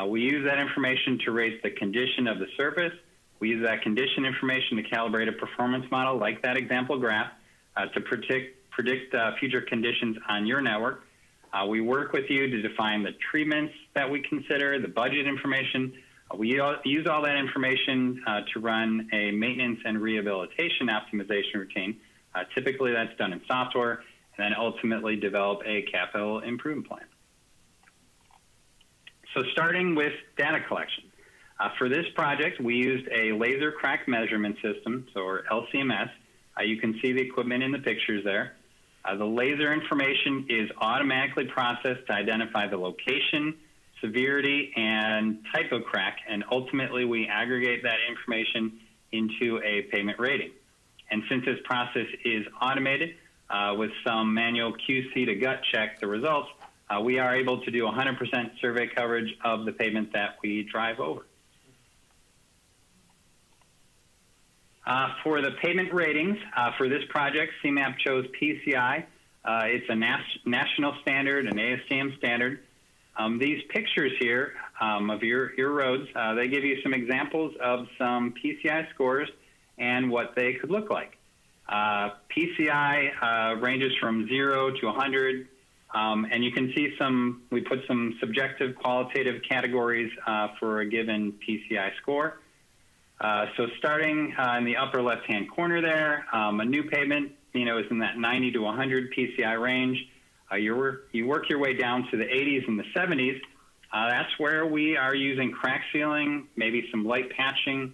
We use that information to rate the condition of the surface. We use that condition information to calibrate a performance model like that example graph to predict future conditions on your network. We work with you to define the treatments that we consider, the budget information. We use all that information to run a maintenance and rehabilitation optimization routine. Typically that's done in software, and then ultimately develop a capital improvement plan. So starting with data collection. For this project, we used a laser crack measurement system, or LCMS. You can see the equipment in the pictures there. The laser information is automatically processed to identify the location, severity, and type of crack, and ultimately we aggregate that information into a pavement rating. And since this process is automated with some manual QC to gut check the results, we are able to do 100% survey coverage of the pavement that we drive over. For the pavement ratings, for this project, CMAP chose PCI. It's a national standard, an ASTM standard. These pictures here of your roads, they give you some examples of some PCI scores and what they could look like. PCI ranges from 0 to 100, and you can see we put some subjective qualitative categories for a given PCI score. So starting in the upper left-hand corner there, a new pavement, is in that 90 to 100 PCI range. You work your way down to the 80s and the 70s. That's where we are using crack sealing, maybe some light patching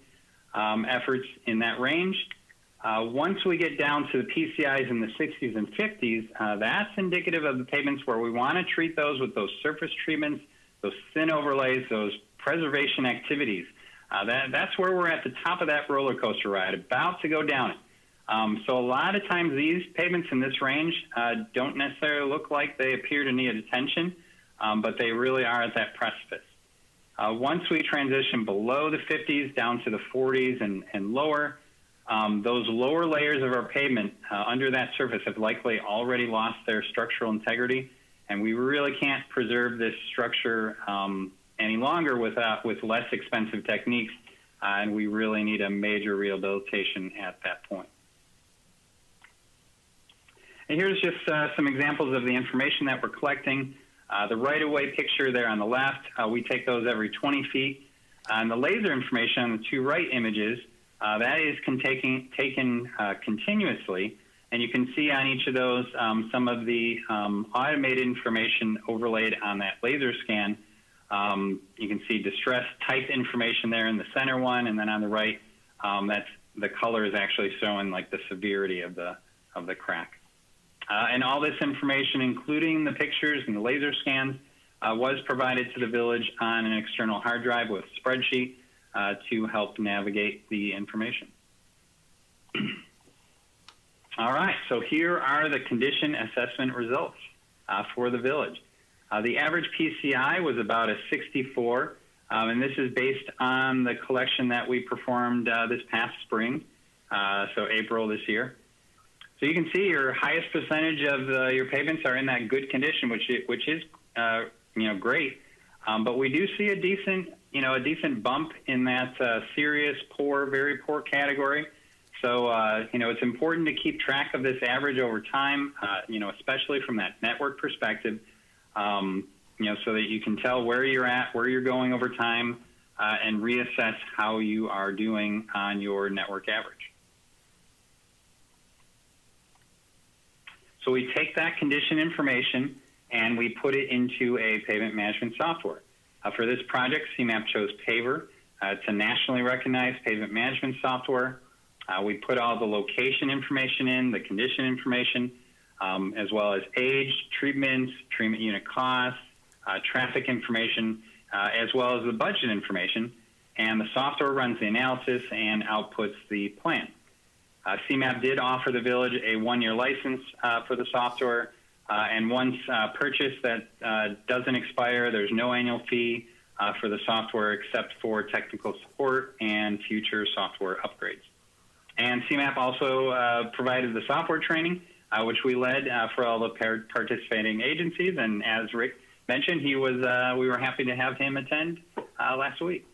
efforts in that range. Once we get down to the PCIs in the 60s and 50s, that's indicative of the pavements where we want to treat those with those surface treatments, those thin overlays, those preservation activities. That's where we're at the top of that roller coaster ride, about to go down it. So a lot of times these pavements in this range don't necessarily look like they appear to need attention, but they really are at that precipice. Once we transition below the 50s down to the 40s and lower, those lower layers of our pavement under that surface have likely already lost their structural integrity, and we really can't preserve this structure any longer with less expensive techniques, and we really need a major rehabilitation at that point. And here's just some examples of the information that we're collecting. The right-of-way picture there on the left, we take those every 20 feet. And the laser information on the two right images, that is taken continuously, and you can see on each of those some of the automated information overlaid on that laser scan. You can see distress type information there in the center one, and then on the right, that's the color is actually showing like the severity of the crack. And all this information, including the pictures and the laser scans, was provided to the village on an external hard drive with a spreadsheet to help navigate the information. All right, so here are the condition assessment results for the village. The average PCI was about a 64, and this is based on the collection that we performed this past spring, so April this year. So you can see your highest percentage of your pavements are in that good condition, which is great. But we do see a decent bump in that serious, poor, very poor category. So it's important to keep track of this average over time, especially from that network perspective, so that you can tell where you're at, where you're going over time, and reassess how you are doing on your network average. So we take that condition information and we put it into a pavement management software. For this project, CMAP chose Paver. It's a nationally recognized pavement management software. We put all the location information in, the condition information, as well as age, treatments, treatment unit costs, traffic information, as well as the budget information. and the software runs the analysis and outputs the plan. CMAP did offer the village a 1-year license for the software, and once purchased, that doesn't expire. There's no annual fee for the software except for technical support and future software upgrades. And CMAP also provided the software training, which we led for all the participating agencies. And as Rick mentioned, we were happy to have him attend last week.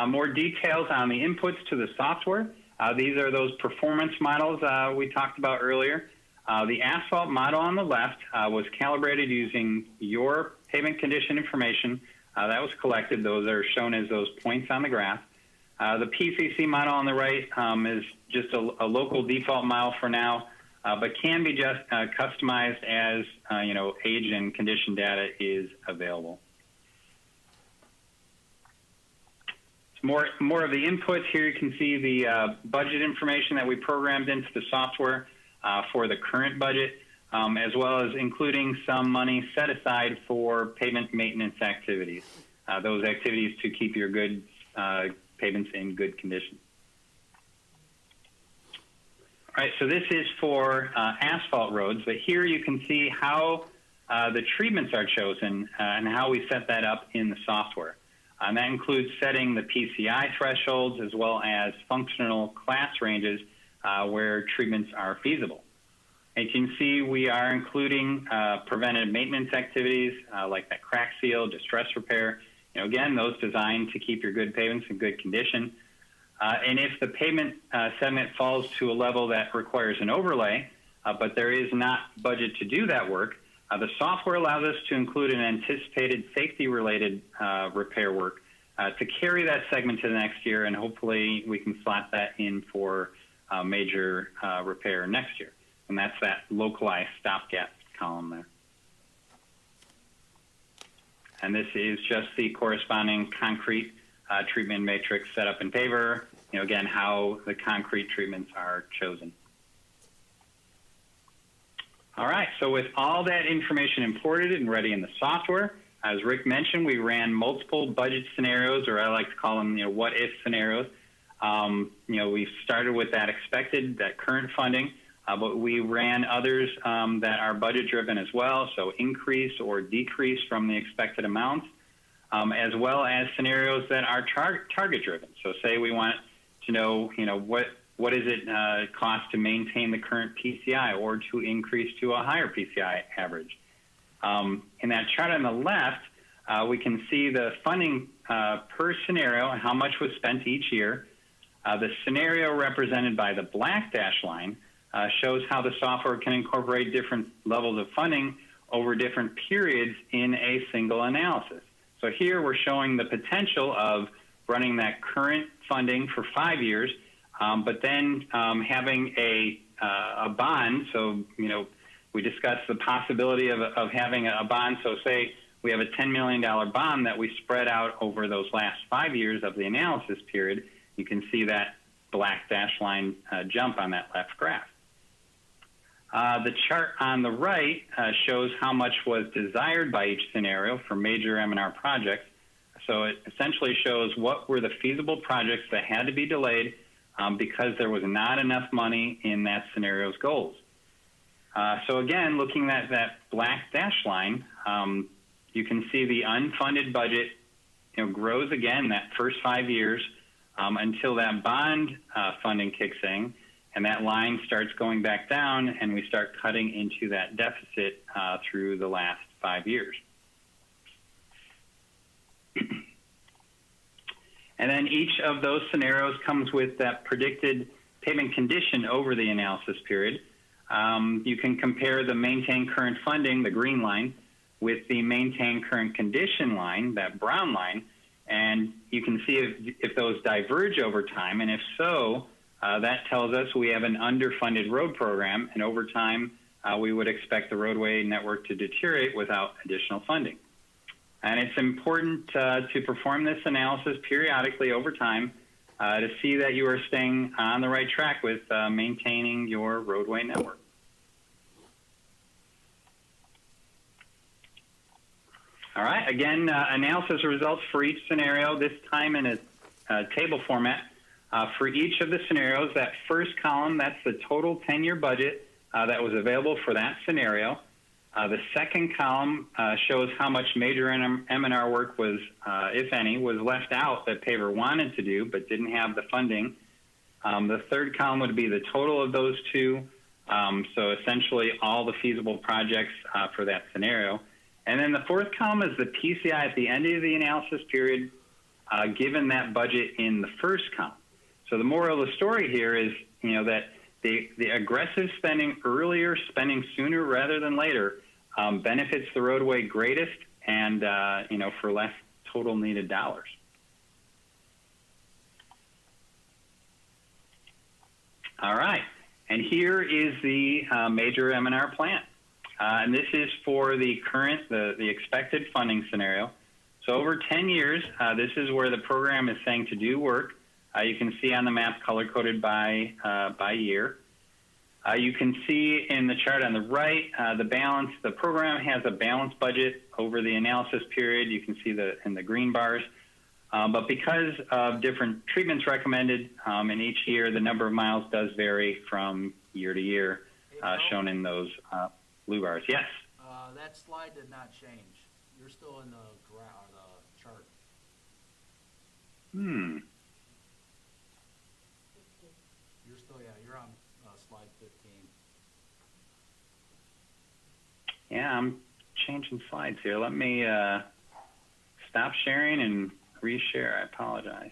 More details on the inputs to the software. These are those performance models we talked about earlier. The asphalt model on the left was calibrated using your pavement condition information that was collected. Those are shown as those points on the graph. The PCC model on the right is just a local default model for now, but can be just customized as age and condition data is available. More of the inputs here. You can see the budget information that we programmed into the software for the current budget, as well as including some money set aside for pavement maintenance activities. Those activities to keep your good pavements in good condition. All right, so this is for asphalt roads, but here you can see how the treatments are chosen and how we set that up in the software. And that includes setting the PCI thresholds as well as functional class ranges where treatments are feasible. And you can see we are including preventive maintenance activities like that crack seal, distress repair. Again, those designed to keep your good pavements in good condition. And if the pavement segment falls to a level that requires an overlay, but there is not budget to do that work, the software allows us to include an anticipated safety-related repair work to carry that segment to the next year, and hopefully we can slot that in for major repair next year. And that's that localized stopgap column there. And this is just the corresponding concrete treatment matrix set up in Payroll. Again, how the concrete treatments are chosen. All right, so with all that information imported and ready in the software, as Rick mentioned, we ran multiple budget scenarios, or I like to call them, what-if scenarios. We started with that current funding, but we ran others that are budget-driven as well, so increase or decrease from the expected amounts, as well as scenarios that are target-driven. So say we want to know, what does it cost to maintain the current PCI or to increase to a higher PCI average? In that chart on the left, we can see the funding per scenario and how much was spent each year. The scenario represented by the black dash line shows how the software can incorporate different levels of funding over different periods in a single analysis. So here we're showing the potential of running that current funding for 5 years, but then having a bond. So, we discussed the possibility of having a bond. So say we have a $10 million bond that we spread out over those last 5 years of the analysis period. You can see that black dash line jump on that left graph. The chart on the right shows how much was desired by each scenario for major M&R projects. So it essentially shows what were the feasible projects that had to be delayed because there was not enough money in that scenario's goals. So again, looking at that black dash line, you can see the unfunded budget grows again that first 5 years until that bond funding kicks in, and that line starts going back down, and we start cutting into that deficit through the last 5 years. And then each of those scenarios comes with that predicted payment condition over the analysis period. You can compare the maintain current funding, the green line, with the maintain current condition line, that brown line, and you can see if those diverge over time, and if so, that tells us we have an underfunded road program, and over time, we would expect the roadway network to deteriorate without additional funding. And it's important to perform this analysis periodically over time to see that you are staying on the right track with maintaining your roadway network. All right, again, analysis results for each scenario, this time in a table format. For each of the scenarios, that first column, that's the total 10-year budget that was available for that scenario. The second column shows how much major M&R work was, if any, was left out that Paver wanted to do but didn't have the funding. The third column would be the total of those two, so essentially all the feasible projects for that scenario. And then the fourth column is the PCI at the end of the analysis period, given that budget in the first column. So the moral of the story here is, that the aggressive spending earlier, spending sooner rather than later, benefits the roadway greatest and, for less total needed dollars. All right, and here is the major M&R plan. And this is for the current, the expected funding scenario. So over 10 years, this is where the program is saying to do work. You can see on the map color-coded by year. You can see in the chart on the right, the balance. The program has a balanced budget over the analysis period. You can see in the green bars. But because of different treatments recommended in each year, the number of miles does vary from year to year, shown in those blue bars. Yes? That slide did not change. You're still in the chart. You're still, you're on slide 15. Yeah, I'm changing slides here. Let me stop sharing and reshare. I apologize.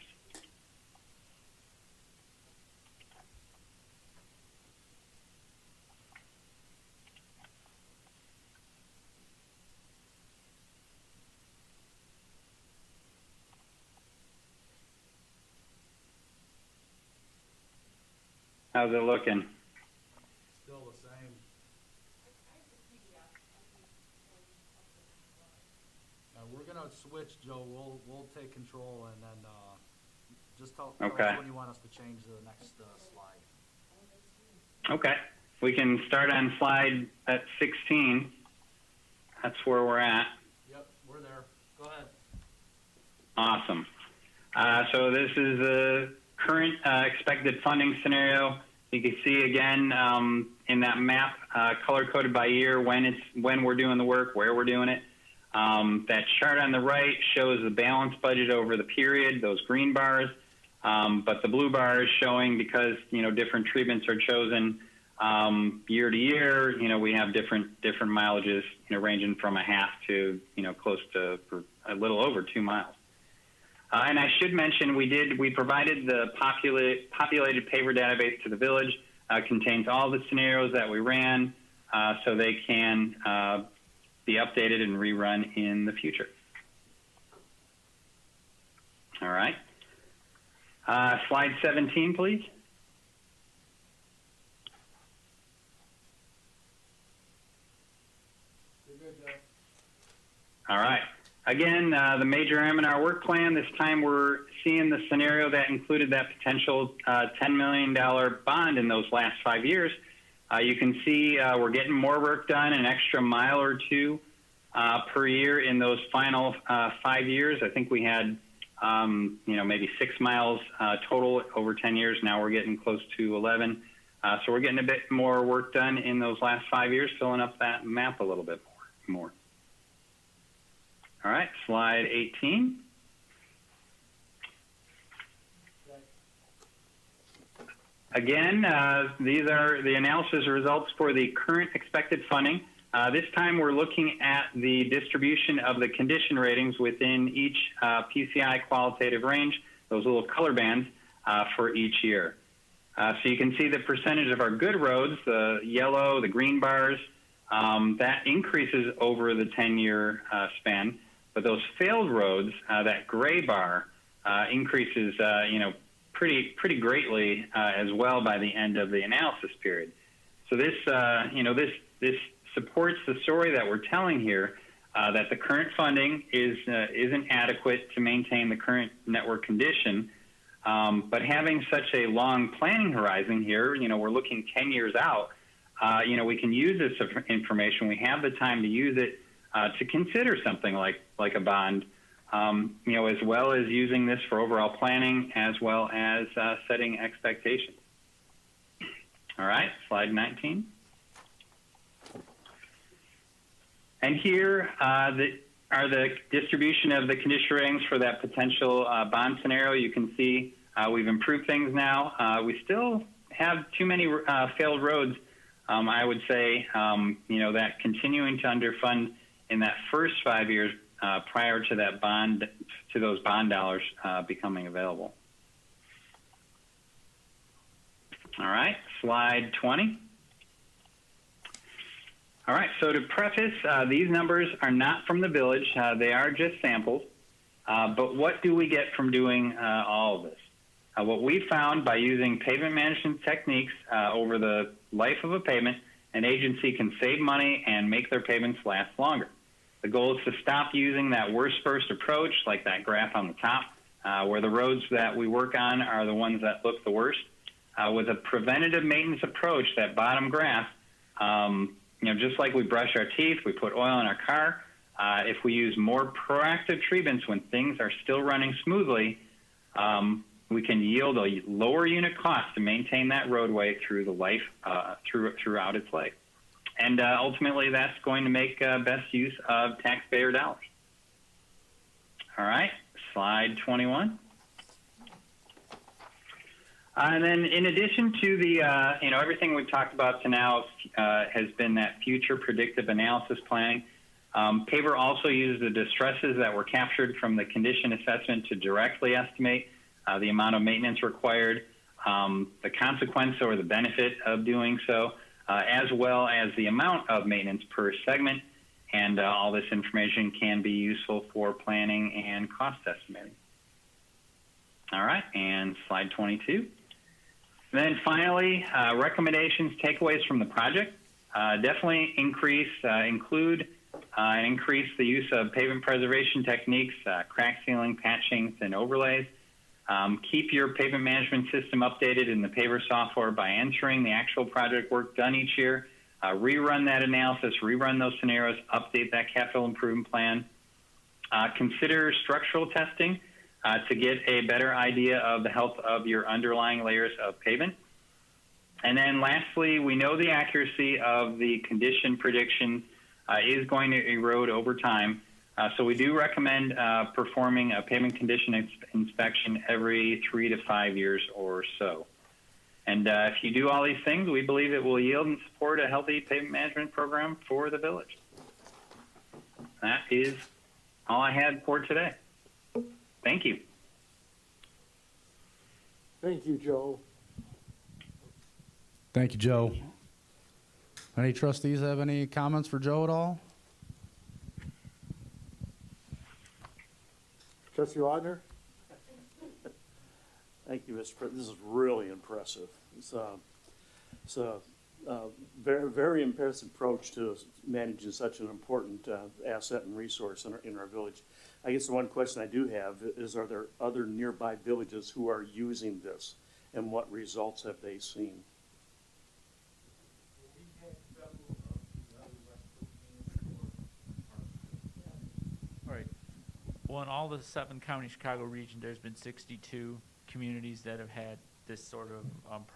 How's it looking? Still the same. We're gonna switch, Joe. We'll take control and then just tell us when you want us to change the next slide. Okay. We can start on slide at 16. That's where we're at. Yep, we're there. Go ahead. Awesome. So this is the current expected funding scenario. You can see again in that map, color-coded by year, when we're doing the work, where we're doing it. That chart on the right shows the balanced budget over the period, those green bars. But the blue bar is showing, because different treatments are chosen year to year. We have different mileages, ranging from a half to close to a little over 2 miles. And I should mention, we provided the populated paver database to the village. Contains all the scenarios that we ran, so they can be updated and rerun in the future. All right. Slide 17, please. You're good, Joe. All right. Again, the major M&R work plan. This time we're seeing the scenario that included that potential $10 million bond in those last 5 years. You can see we're getting more work done, an extra mile or two per year in those final 5 years. I think we had, maybe 6 miles total over 10 years. Now we're getting close to 11. So we're getting a bit more work done in those last 5 years, filling up that map a little bit more. All right, slide 18. Again, these are the analysis results for the current expected funding. This time we're looking at the distribution of the condition ratings within each PCI qualitative range, those little color bands for each year. So you can see the percentage of our good roads, the yellow, the green bars, that increases over the 10-year span. But those failed roads, that gray bar, increases, pretty greatly as well by the end of the analysis period. So this, this supports the story that we're telling here, that the current funding isn't adequate to maintain the current network condition. But having such a long planning horizon here, we're looking 10 years out. We can use this information. We have the time to use it to consider something like a bond, as well as using this for overall planning as well as setting expectations. All right, slide 19. And here are the distribution of the condition ratings for that potential bond scenario. You can see we've improved things now. We still have too many failed roads. I would say, that continuing to underfund in that first 5 years prior to that bond, to those bond dollars becoming available. All right, slide 20. All right, so to preface, these numbers are not from the village. They are just samples. But what do we get from doing all of this? What we found by using pavement management techniques over the life of a pavement, an agency can save money and make their pavements last longer. The goal is to stop using that worst first approach, like that graph on the top, where the roads that we work on are the ones that look the worst. With a preventative maintenance approach, that bottom graph, just like we brush our teeth, we put oil in our car, if we use more proactive treatments when things are still running smoothly, we can yield a lower unit cost to maintain that roadway through the life, throughout its life. And ultimately, that's going to make best use of taxpayer dollars. All right, slide 21. And then in addition to the, everything we've talked about to now has been that future predictive analysis planning. Payroll also uses the distresses that were captured from the condition assessment to directly estimate the amount of maintenance required, the consequence or the benefit of doing so, as well as the amount of maintenance per segment. And all this information can be useful for planning and cost estimating. All right, and slide 22. And then finally, recommendations, takeaways from the project. Definitely increase the use of pavement preservation techniques, crack sealing, patchings, and overlays. Keep your pavement management system updated in the paver software by entering the actual project work done each year. Rerun that analysis, rerun those scenarios, update that capital improvement plan. Consider structural testing to get a better idea of the health of your underlying layers of pavement. And then lastly, we know the accuracy of the condition prediction is going to erode over time. So we do recommend performing a pavement condition inspection every 3 to 5 years or so. And if you do all these things, we believe it will yield and support a healthy pavement management program for the village. That is all I had for today. Thank you. Thank you, Joe. Thank you, Joe. Any trustees have any comments for Joe at all? Trustee Lautner? Thank you, Mr. President. This is really impressive. It's a very, very impressive approach to managing such an important asset and resource in our village. I guess the one question I do have is, are there other nearby villages who are using this, and what results have they seen? All right. Well, in all the 7-county Chicago region, there's been 62 communities that have had this sort of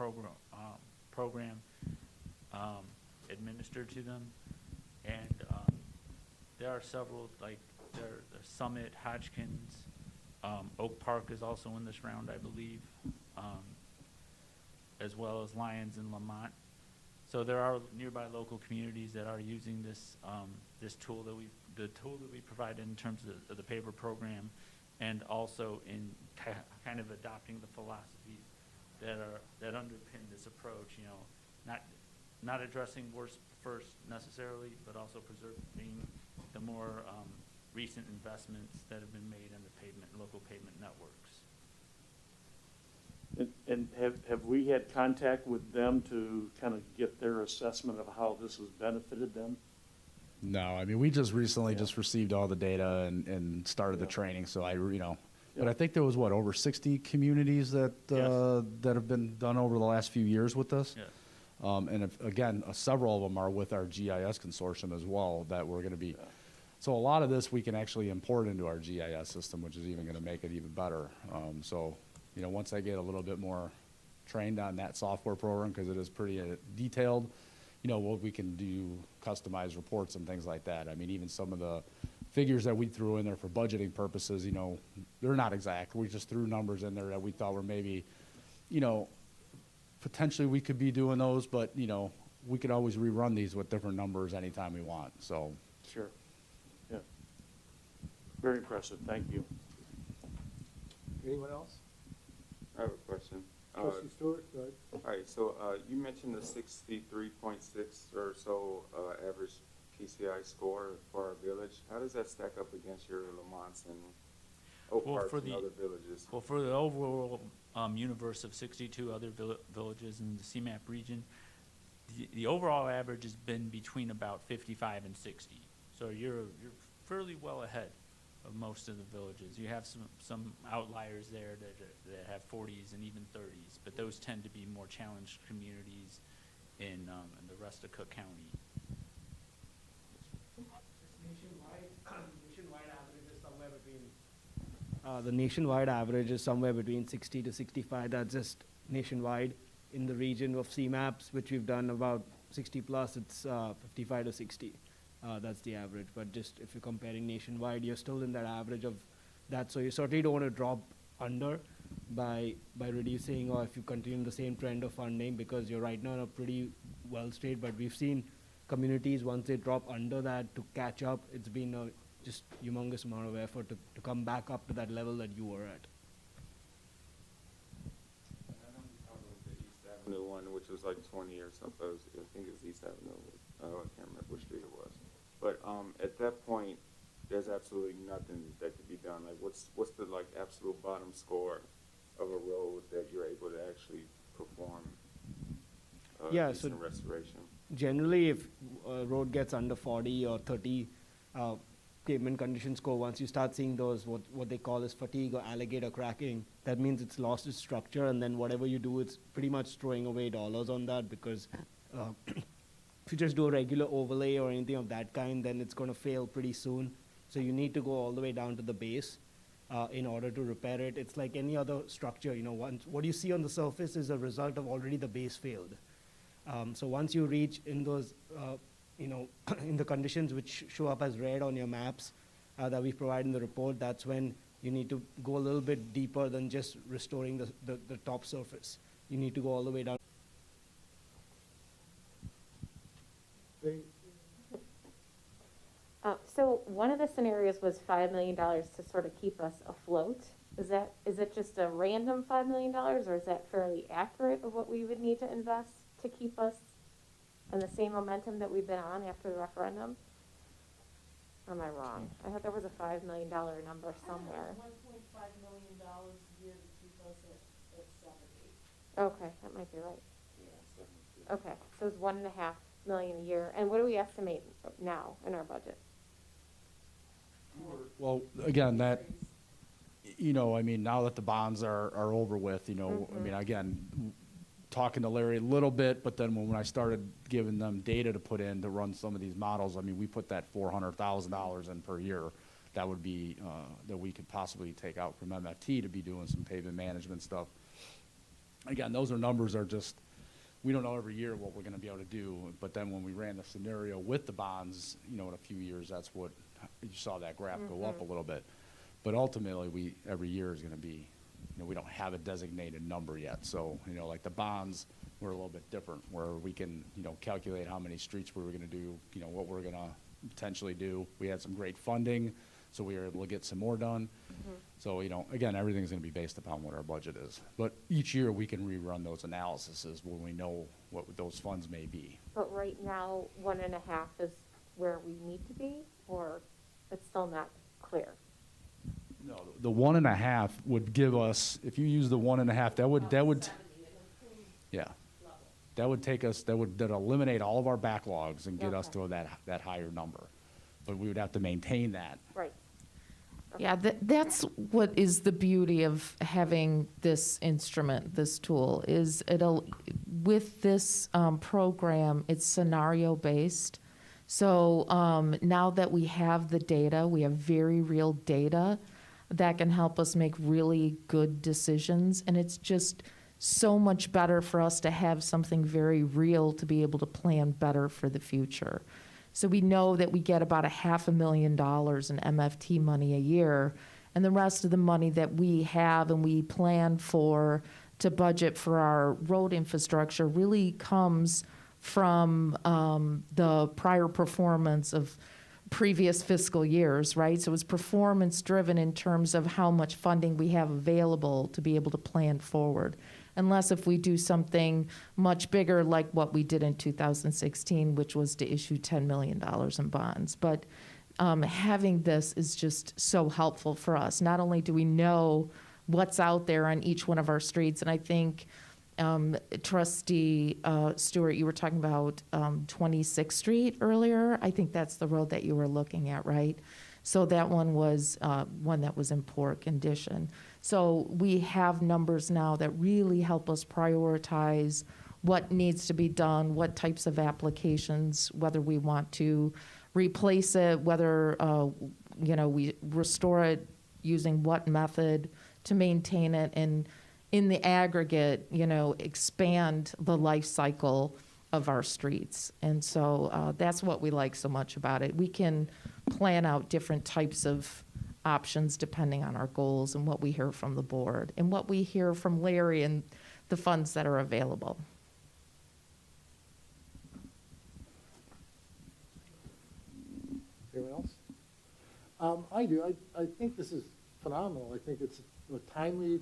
program administered to them, and there are several, like the Summit, Hodgkins, Oak Park is also in this round, I believe, as well as Lyons and Lamont. So there are nearby local communities that are using this this tool that we provide in terms of the paper program, and also in kind of adopting the philosophies that underpin this approach. Not addressing worst first necessarily, but also preserving the more recent investments that have been made in the local pavement networks. And have we had contact with them to kind of get their assessment of how this has benefited them? No, I mean, we just recently just received all the data and started the training, so but I think there was over 60 communities that that have been done over the last few years with this. Yes. And again, several of them are with our GIS consortium as well, that we're going to be So a lot of this we can actually import into our GIS system, which is even gonna make it even better. So, you know, once I get a little bit more trained on that software program, because it is pretty detailed, you know, what we can do, customized reports and things like that. I mean, even some of the figures that we threw in there for budgeting purposes, you know, they're not exact. We just threw numbers in there that we thought were maybe, you know, potentially we could be doing those, but, you know, we could always rerun these with different numbers anytime we want, so. Sure. Yeah. Very impressive. Thank you. Anyone else? I have a question. Trustee Stewart, go ahead. All right, so you mentioned the 63.6 or so average PCI score for our village. How does that stack up against your Lamonts and Oak Parks and other villages? Well, for the overall universe of 62 other villages in the CMAP region, the overall average has been between about 55 and 60. So you're fairly well ahead of most of the villages. You have some outliers there that have 40s and even 30s, but those tend to be more challenged communities in the rest of Cook County. Nationwide average is somewhere between. The nationwide average is somewhere between 60 to 65. That's just nationwide. In the region of CMAPs, which we've done about 60 plus, it's 55 to 60. That's the average. But just if you're comparing nationwide, you're still in that average of that. So you certainly don't want to drop under by reducing, or if you continue the same trend of funding, because you're right now in a pretty well state. But we've seen communities, once they drop under that, to catch up, it's been a just humongous amount of effort to come back up to that level that you were at. Avenue one, which was like 20 or something. I think it's East Avenue. I can't remember which street it was. But at that point, there's absolutely nothing that could be done. Like, what's the like absolute bottom score of a road that you're able to actually perform decent restoration? Generally, if a road gets under 40 or 30 pavement condition score, once you start seeing those, what they call as fatigue or alligator cracking, that means it's lost its structure, and then whatever you do, it's pretty much throwing away dollars on that, because if you just do a regular overlay or anything of that kind, then it's going to fail pretty soon. So you need to go all the way down to the base in order to repair it. It's like any other structure, you know, what you see on the surface is a result of already the base failed. So once you reach in those, you know, in the conditions which show up as red on your maps that we provide in the report, that's when you need to go a little bit deeper than just restoring the top surface. You need to go all the way down. So one of the scenarios was $5 million to sort of keep us afloat. Is it just a random $5 million, or is that fairly accurate of what we would need to invest to keep us in the same momentum that we've been on after the referendum? Or am I wrong? I thought there was a $5 million number somewhere. $1.5 million a year to keep us at 70. Okay, that might be right. Yeah, okay, so it's $1.5 million a year. And what do we estimate now in our budget? Well, again, that, you know, I mean, now that the bonds are over with, you know, I mean, again, talking to Larry a little bit, but then when I started giving them data to put in to run some of these models, I mean, we put that $400,000 in per year. That would be, that we could possibly take out from MFT to be doing some pavement management stuff. Again, those are numbers are just, we don't know every year what we're gonna be able to do, but then when we ran the scenario with the bonds, you know, in a few years, that's what, you saw that graph go up a little bit. But ultimately, every year is gonna be, you know, we don't have a designated number yet. So, you know, like the bonds were a little bit different, where we can, you know, calculate how many streets we were gonna do, you know, what we're gonna potentially do. We had some great funding, so we were able to get some more done. So, you know, again, everything's gonna be based upon what our budget is. But each year we can rerun those analyses when we know what those funds may be. But right now, 1.5 is where we need to be, or it's still not clear? No, the 1.5 would give us, if you use the 1.5, that would, yeah, that would take us, that'd eliminate all of our backlogs and get us to that higher number. But we would have to maintain that. Right. Yeah, that's what is the beauty of having this instrument, this tool, is with this program, it's scenario based. So now that we have the data, we have very real data that can help us make really good decisions. And it's just so much better for us to have something very real to be able to plan better for the future. So we know that we get about $500,000 in MFT money a year, and the rest of the money that we have and we plan for to budget for our road infrastructure really comes from the prior performance of previous fiscal years, right? So it's performance driven in terms of how much funding we have available to be able to plan forward. Unless if we do something much bigger like what we did in 2016, which was to issue $10 million in bonds. But having this is just so helpful for us. Not only do we know what's out there on each one of our streets, and I think Trustee Stewart, you were talking about 26th Street earlier. I think that's the road that you were looking at, right? So that one was one that was in poor condition. So we have numbers now that really help us prioritize what needs to be done, what types of applications, whether we want to replace it, whether we restore it using what method to maintain it, and in the aggregate, expand the life cycle of our streets. And so that's what we like so much about it. We can plan out different types of options depending on our goals and what we hear from the board and what we hear from Larry and the funds that are available. Anyone else? I do. I think this is phenomenal. I think it's a timely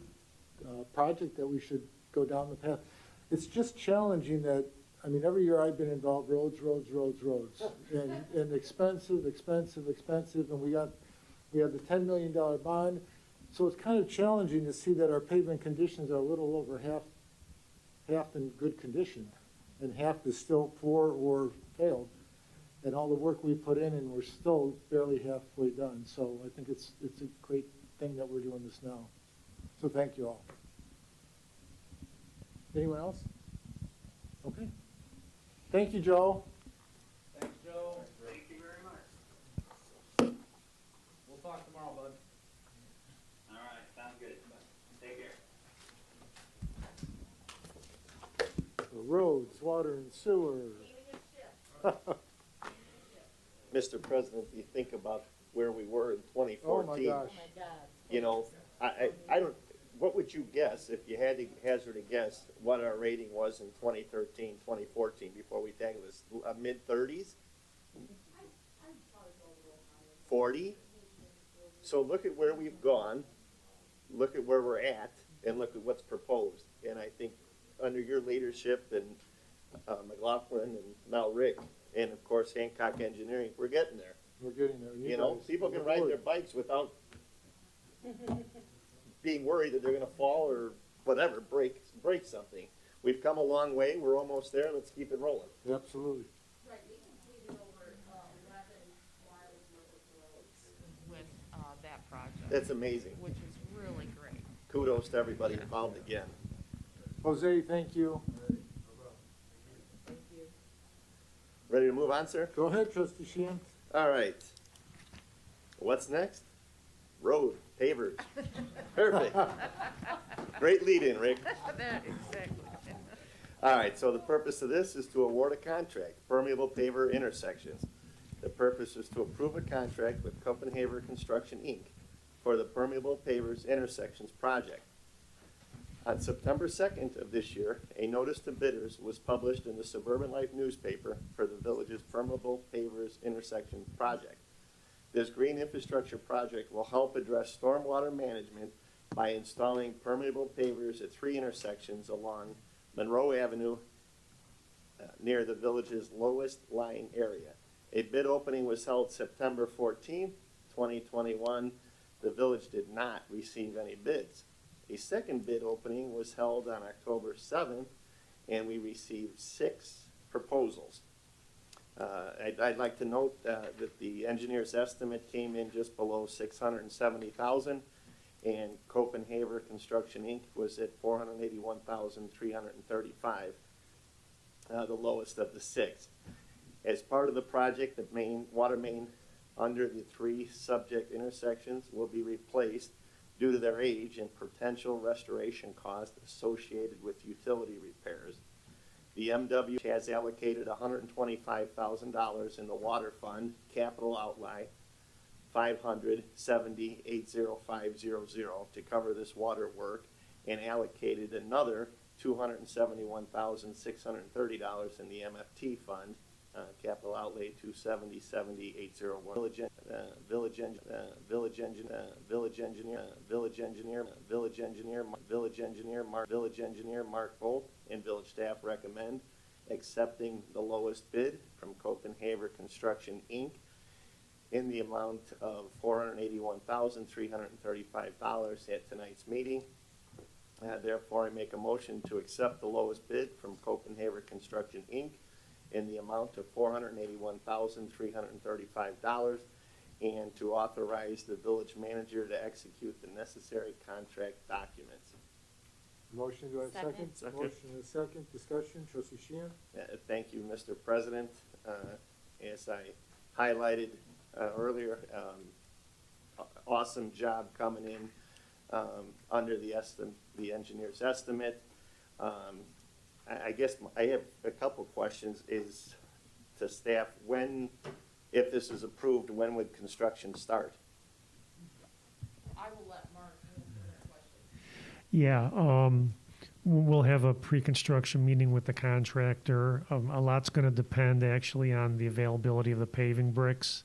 project that we should go down the path. It's just challenging that, every year I've been involved, roads, and expensive, and we have the $10 million bond. So it's kind of challenging to see that our pavement conditions are a little over half in good condition, and half is still poor or failed. And all the work we put in, and we're still barely halfway done. So I think it's a great thing that we're doing this now. So thank you all. Anyone else? Okay. Thank you, Joe. Thanks, Joe. Thank you very much. We'll talk tomorrow, bud. All right, sounds good. Take care. The roads, water, and sewer. Mr. President, you think about where we were in 2014. Oh my gosh. I don't, what would you guess, if you had to hazard a guess, what our rating was in 2013, 2014, before we tackled this? Mid-30s? 40? So look at where we've gone, look at where we're at, and look at what's proposed. And I think under your leadership and McLaughlin and now Rick, and of course Hancock Engineering, we're getting there. We're getting there. People can ride their bikes without being worried that they're going to fall or whatever, break something. We've come a long way. We're almost there. Let's keep it rolling. Absolutely. Right, we completed over 11 miles worth of roads. With that project. That's amazing. Which is really great. Kudos to everybody involved again. Jose, thank you. Thank you. Ready to move on, sir? Go ahead, Trustee Sheehan. All right. What's next? Road, pavers. Perfect. Great lead in, Rick. Exactly. All right, so the purpose of this is to award a contract, permeable paver intersections. The purpose is to approve a contract with Copenhagen Construction, Inc. for the permeable pavers intersections project. On September 2nd of this year, a notice to bidders was published in the Suburban Life newspaper for the village's permeable pavers intersection project. This green infrastructure project will help address stormwater management by installing permeable pavers at 3 intersections along Monroe Avenue near the village's lowest lying area. A bid opening was held September 14, 2021. The village did not receive any bids. A second bid opening was held on October 7th, and we received 6 proposals. I'd like to note that the engineer's estimate came in just below $670,000, and Copenhagen Construction, Inc. was at $481,335, the lowest of the 6. As part of the project, the water main under the 3 subject intersections will be replaced due to their age and potential restoration costs associated with utility repairs. The MW has allocated $125,000 in the water fund capital outlay 570-80500 to cover this water work, and allocated another $271,630 in the MFT fund, capital outlay 270-801. Village engineer Mark Bolt and village staff recommend accepting the lowest bid from Copenhagen Construction Inc. in the amount of $481,335 at tonight's meeting. Therefore, I make a motion to accept the lowest bid from Copenhagen Construction Inc. in the amount of $481,335 and to authorize the village manager to execute the necessary contract documents. Motion, do I have a second? Second. Motion and a second, discussion, trustee Sheehan? Thank you, Mr. President. As I highlighted earlier, awesome job coming in under the engineer's estimate. I guess I have a couple questions is to staff. When, if this is approved, when would construction start? I will let Mark answer that question. Yeah, we'll have a pre-construction meeting with the contractor. A lot's going to depend actually on the availability of the paving bricks.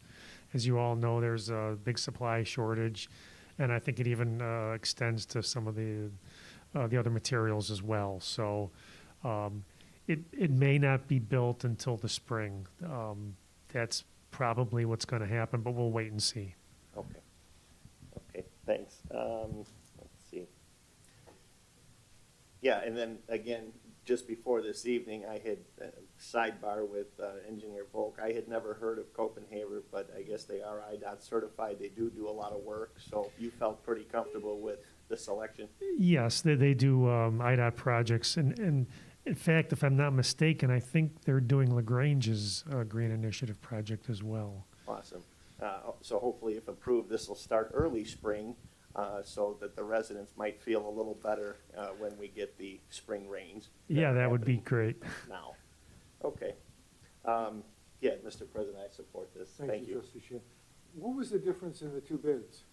As you all know, there's a big supply shortage, and I think it even extends to some of the other materials as well. So it may not be built until the spring. That's probably what's going to happen, but we'll wait and see. Okay. Okay, thanks. Let's see. Yeah, and then again, just before this evening, I had sidebar with Engineer Volk. I had never heard of Copenhagen, but I guess they are IDOT certified. They do a lot of work, so you felt pretty comfortable with the selection? Yes, they do IDOT projects, and in fact, if I'm not mistaken, I think they're doing Lagrange's Green Initiative project as well. Awesome. So hopefully, if approved, this will start early spring, so that the residents might feel a little better when we get the spring rains. Yeah, that would be great. Now, okay. Yeah, Mr. President, I support this. Thank you. Trustee Sheehan. What was the difference in the 2 bids?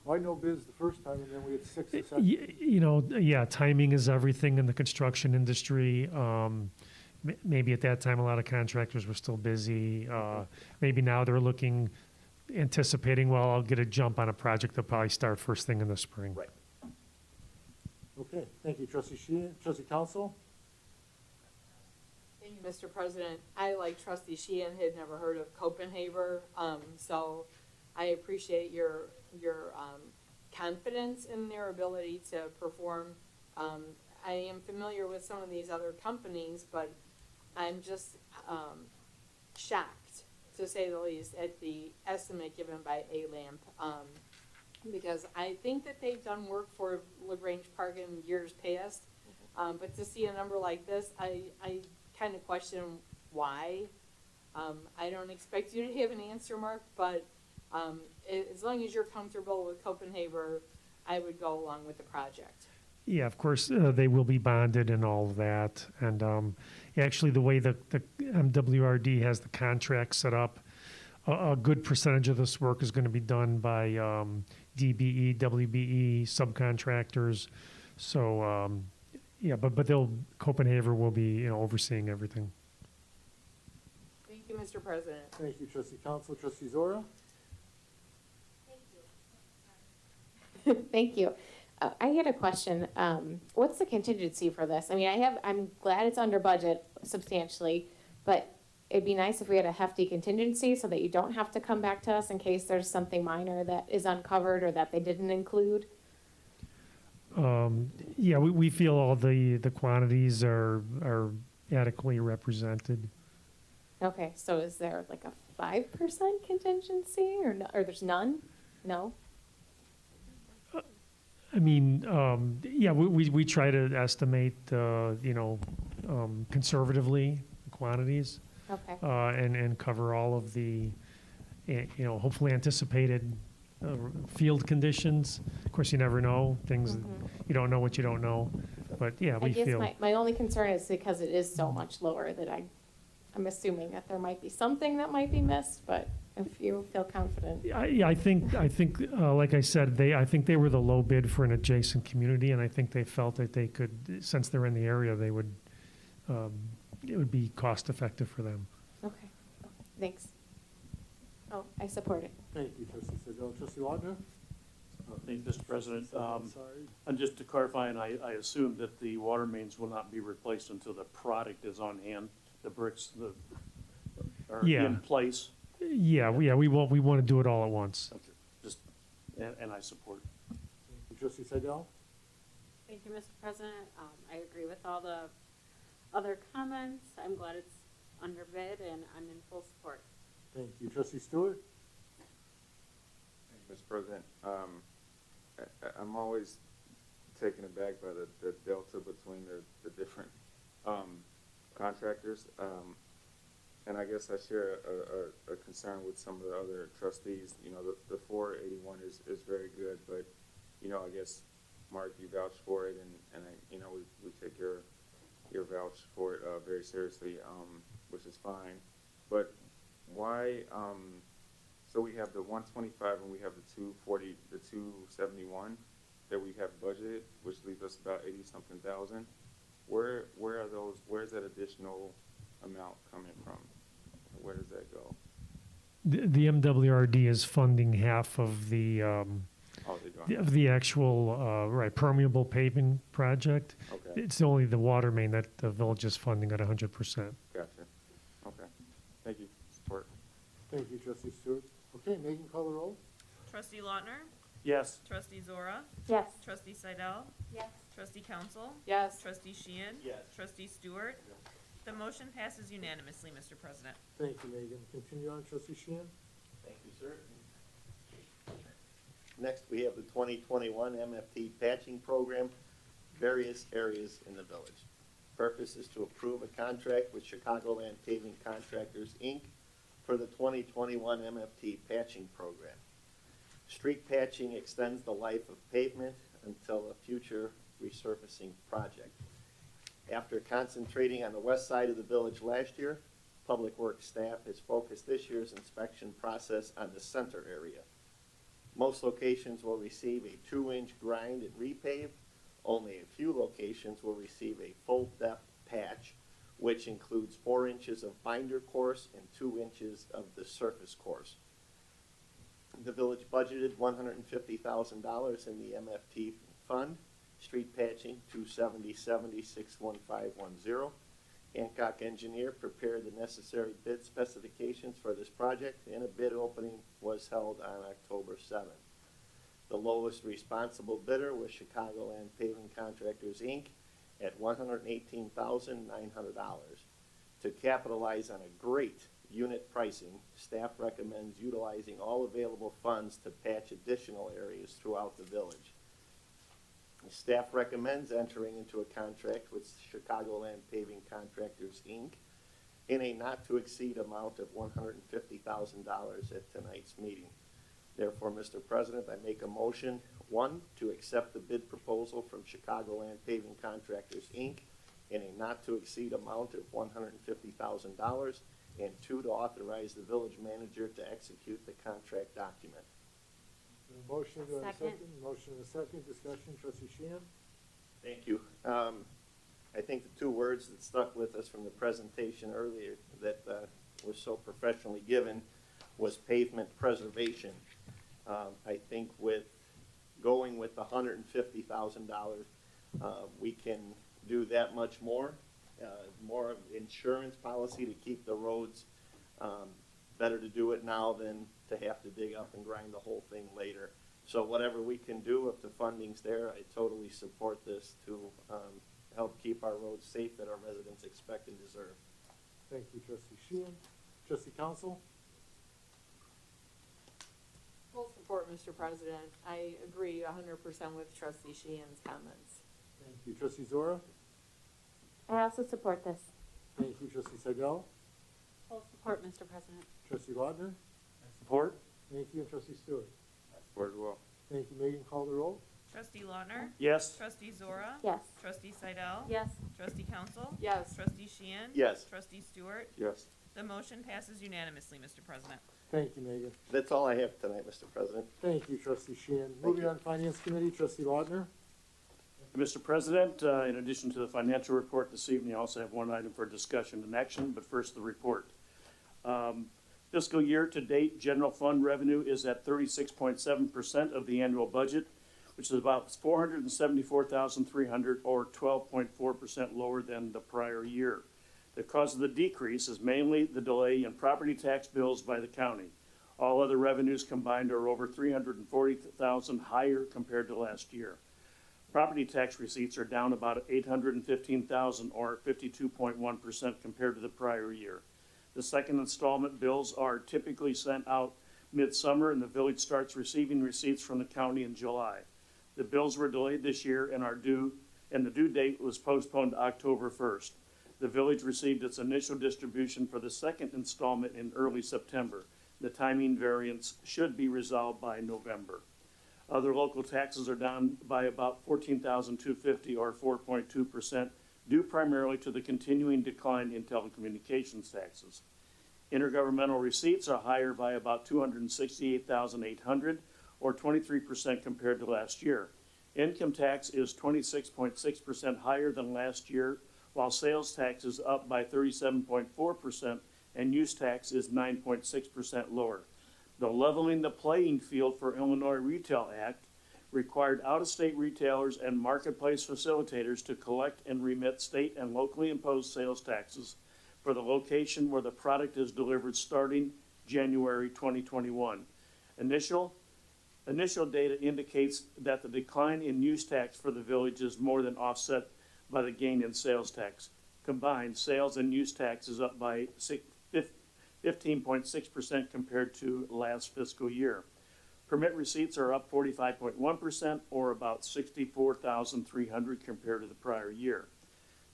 Why no bids the first time and then we had 6 the second? You know, yeah, timing is everything in the construction industry. Maybe at that time, a lot of contractors were still busy. Maybe now they're anticipating, well, I'll get a jump on a project that'll probably start first thing in the spring. Right. Okay, thank you, Trustee Sheehan. Trustee Council? Thank you, Mr. President. I, like Trustee Sheehan, had never heard of Copenhagen, so I appreciate your confidence in their ability to perform. I am familiar with some of these other companies, but I'm just shocked, to say the least, at the estimate given by A-Lamp, because I think that they've done work for Lagrange Park in years past, but to see a number like this, I kind of question why. I don't expect you to have an answer, Mark, but as long as you're comfortable with Copenhagen, I would go along with the project. Yeah, of course, they will be bonded and all of that. And actually, the way the MWRD has the contract set up, a good percentage of this work is going to be done by DBE, WBE subcontractors. So, yeah, but Copenhagen will be overseeing everything. Thank you, Mr. President. Thank you, Trustee Council. Trustee Zora? Thank you. I had a question. What's the contingency for this? I mean, I'm glad it's under budget substantially, but it'd be nice if we had a hefty contingency so that you don't have to come back to us in case there's something minor that is uncovered or that they didn't include. Yeah, we feel all the quantities are adequately represented. Okay, so is there like a 5% contingency or no, or there's none? No? I mean, yeah, we try to estimate, conservatively the quantities. Okay. and cover all of the, hopefully anticipated field conditions. Of course, you never know, things, you don't know what you don't know, but yeah, I we guess feel. my only concern is because it is so much lower that I'm assuming that there might be something that might be missed, but if you feel confident. I think, like I said, I think they were the low bid for an adjacent community, and I think they felt that they could, since they're in the area, they would, it would be cost effective for them. Okay, thanks. Oh, I support it. Thank you, trustee Sidell. Trustee Wagner? Thank you, Mr. President. Sorry. And just to clarify, and I assume that the water mains will not be replaced until the product is on hand, the bricks are Yeah. in place. Yeah, we want to do it all at once. Okay. Just, and I support. Thank you, trustee Sidell. Thank you, Mr. President. I agree with all the other comments. I'm glad it's under bid, and I'm in full support. Thank you, trustee Stewart. Thank you, Mr. President. I'm always taken aback by the delta between the different contractors. And I guess I share a concern with some of the other trustees. You know, the 481 is very good, but, I guess, Mark, you vouched for it, and we take your vouch for it very seriously, which is fine. But why, so we have the 125 and we have the 240, the 271 that we have budgeted, which leaves us about 80-something thousand. Where are those, where's that additional amount coming from? Where does that go? The MWRD is funding half of the actual permeable paving project. Okay. It's only the water main that the village is funding at 100%. Gotcha. Okay. Thank you. Support. Thank you, trustee Stewart. Okay, Megan, call the roll. Trustee Lautner? Yes. Trustee Zora? Yes. Trustee Seidel? Yes. Trustee Council? Yes. Trustee Sheehan? Yes. Trustee Stewart? The motion passes unanimously, Mr. President. Thank you, Megan. Continue on, trustee Sheehan. Thank you, sir. Next, we have the 2021 MFT patching program, various areas in the village. Purpose is to approve a contract with Chicagoland Paving Contractors, Inc. for the 2021 MFT patching program. Street patching extends the life of pavement until a future resurfacing project. After concentrating on the west side of the village last year, Public Works staff has focused this year's inspection process on the center area. Most locations will receive a 2-inch grind and repave. Only a few locations will receive a full depth patch, which includes 4 inches of binder course and 2 inches of the surface course. The village budgeted $150,000 in the MFT fund. Street patching, 270-70-61510. Hancock Engineer prepared the necessary bid specifications for this project, and a bid opening was held on October 7th. The lowest responsible bidder was Chicagoland Paving Contractors, Inc. at $118,900. To capitalize on a great unit pricing, staff recommends utilizing all available funds to patch additional areas throughout the village. Staff recommends entering into a contract with Chicagoland Paving Contractors, Inc. in a not-to-exceed amount of $150,000 at tonight's meeting. Therefore, Mr. President, I make a motion, 1, to accept the bid proposal from Chicagoland Paving Contractors, Inc. in a not-to-exceed amount of $150,000, and 2, to authorize the village manager to execute the contract document. Motion, do I have a Second. second? Motion and a second, discussion, trustee Sheehan. Thank you. I think the 2 words that stuck with us from the presentation earlier that was so professionally given was pavement preservation. I think with going with the $150,000, we can do that much more. More insurance policy to keep the roads, better to do it now than to have to dig up and grind the whole thing later. So whatever we can do, if the funding's there, I totally support this to help keep our roads safe that our residents expect and deserve. Thank you, trustee Sheehan. Trustee Council. Full support, Mr. President. I agree 100% with trustee Sheehan's comments. Thank you, trustee Zora. I also support this. Thank you, trustee Seidel. Full support, Mr. President. Trustee Lautner? Support? Thank you, and trustee Stewart. Support as well. Thank you. Megan, call the roll. Trustee Lautner? Yes. Trustee Zora? Yes. Trustee Seidel? Yes. Trustee Council? Yes. Trustee Sheehan? Yes. Trustee Stewart? Yes. The motion passes unanimously, Mr. President. Thank you, Megan. That's all I have tonight, Mr. President. Thank you, trustee Sheehan. Thank Moving you. on, Finance Committee, trustee Lautner. Mr. President, in addition to the financial report this evening, I also have one item for discussion and action, but first the report. Fiscal year to date, general fund revenue is at 36.7% of the annual budget, which is about $474,300 or 12.4% lower than the prior year. The cause of the decrease is mainly the delay in property tax bills by the county. All other revenues combined are over $340,000 higher compared to last year. Property tax receipts are down about $815,000 or 52.1% compared to the prior year. The second installment bills are typically sent out midsummer, and the village starts receiving receipts from the county in July. The bills were delayed this year and the due date was postponed to October 1st. The village received its initial distribution for the second installment in early September. The timing variance should be resolved by November. Other local taxes are down by about $14,250 or 4.2%, due primarily to the continuing decline in telecommunications taxes. Intergovernmental receipts are higher by about $268,800 or 23% compared to last year. Income tax is 26.6% higher than last year, while sales tax is up by 37.4% and use tax is 9.6% lower. The Leveling the Playing Field for Illinois Retail Act required out-of-state retailers and marketplace facilitators to collect and remit state and locally imposed sales taxes for the location where the product is delivered starting January 2021. Initial data indicates that the decline in use tax for the village is more than offset by the gain in sales tax. Combined, sales and use tax is up by 15.6% compared to last fiscal year. Permit receipts are up 45.1% or about $64,300 compared to the prior year.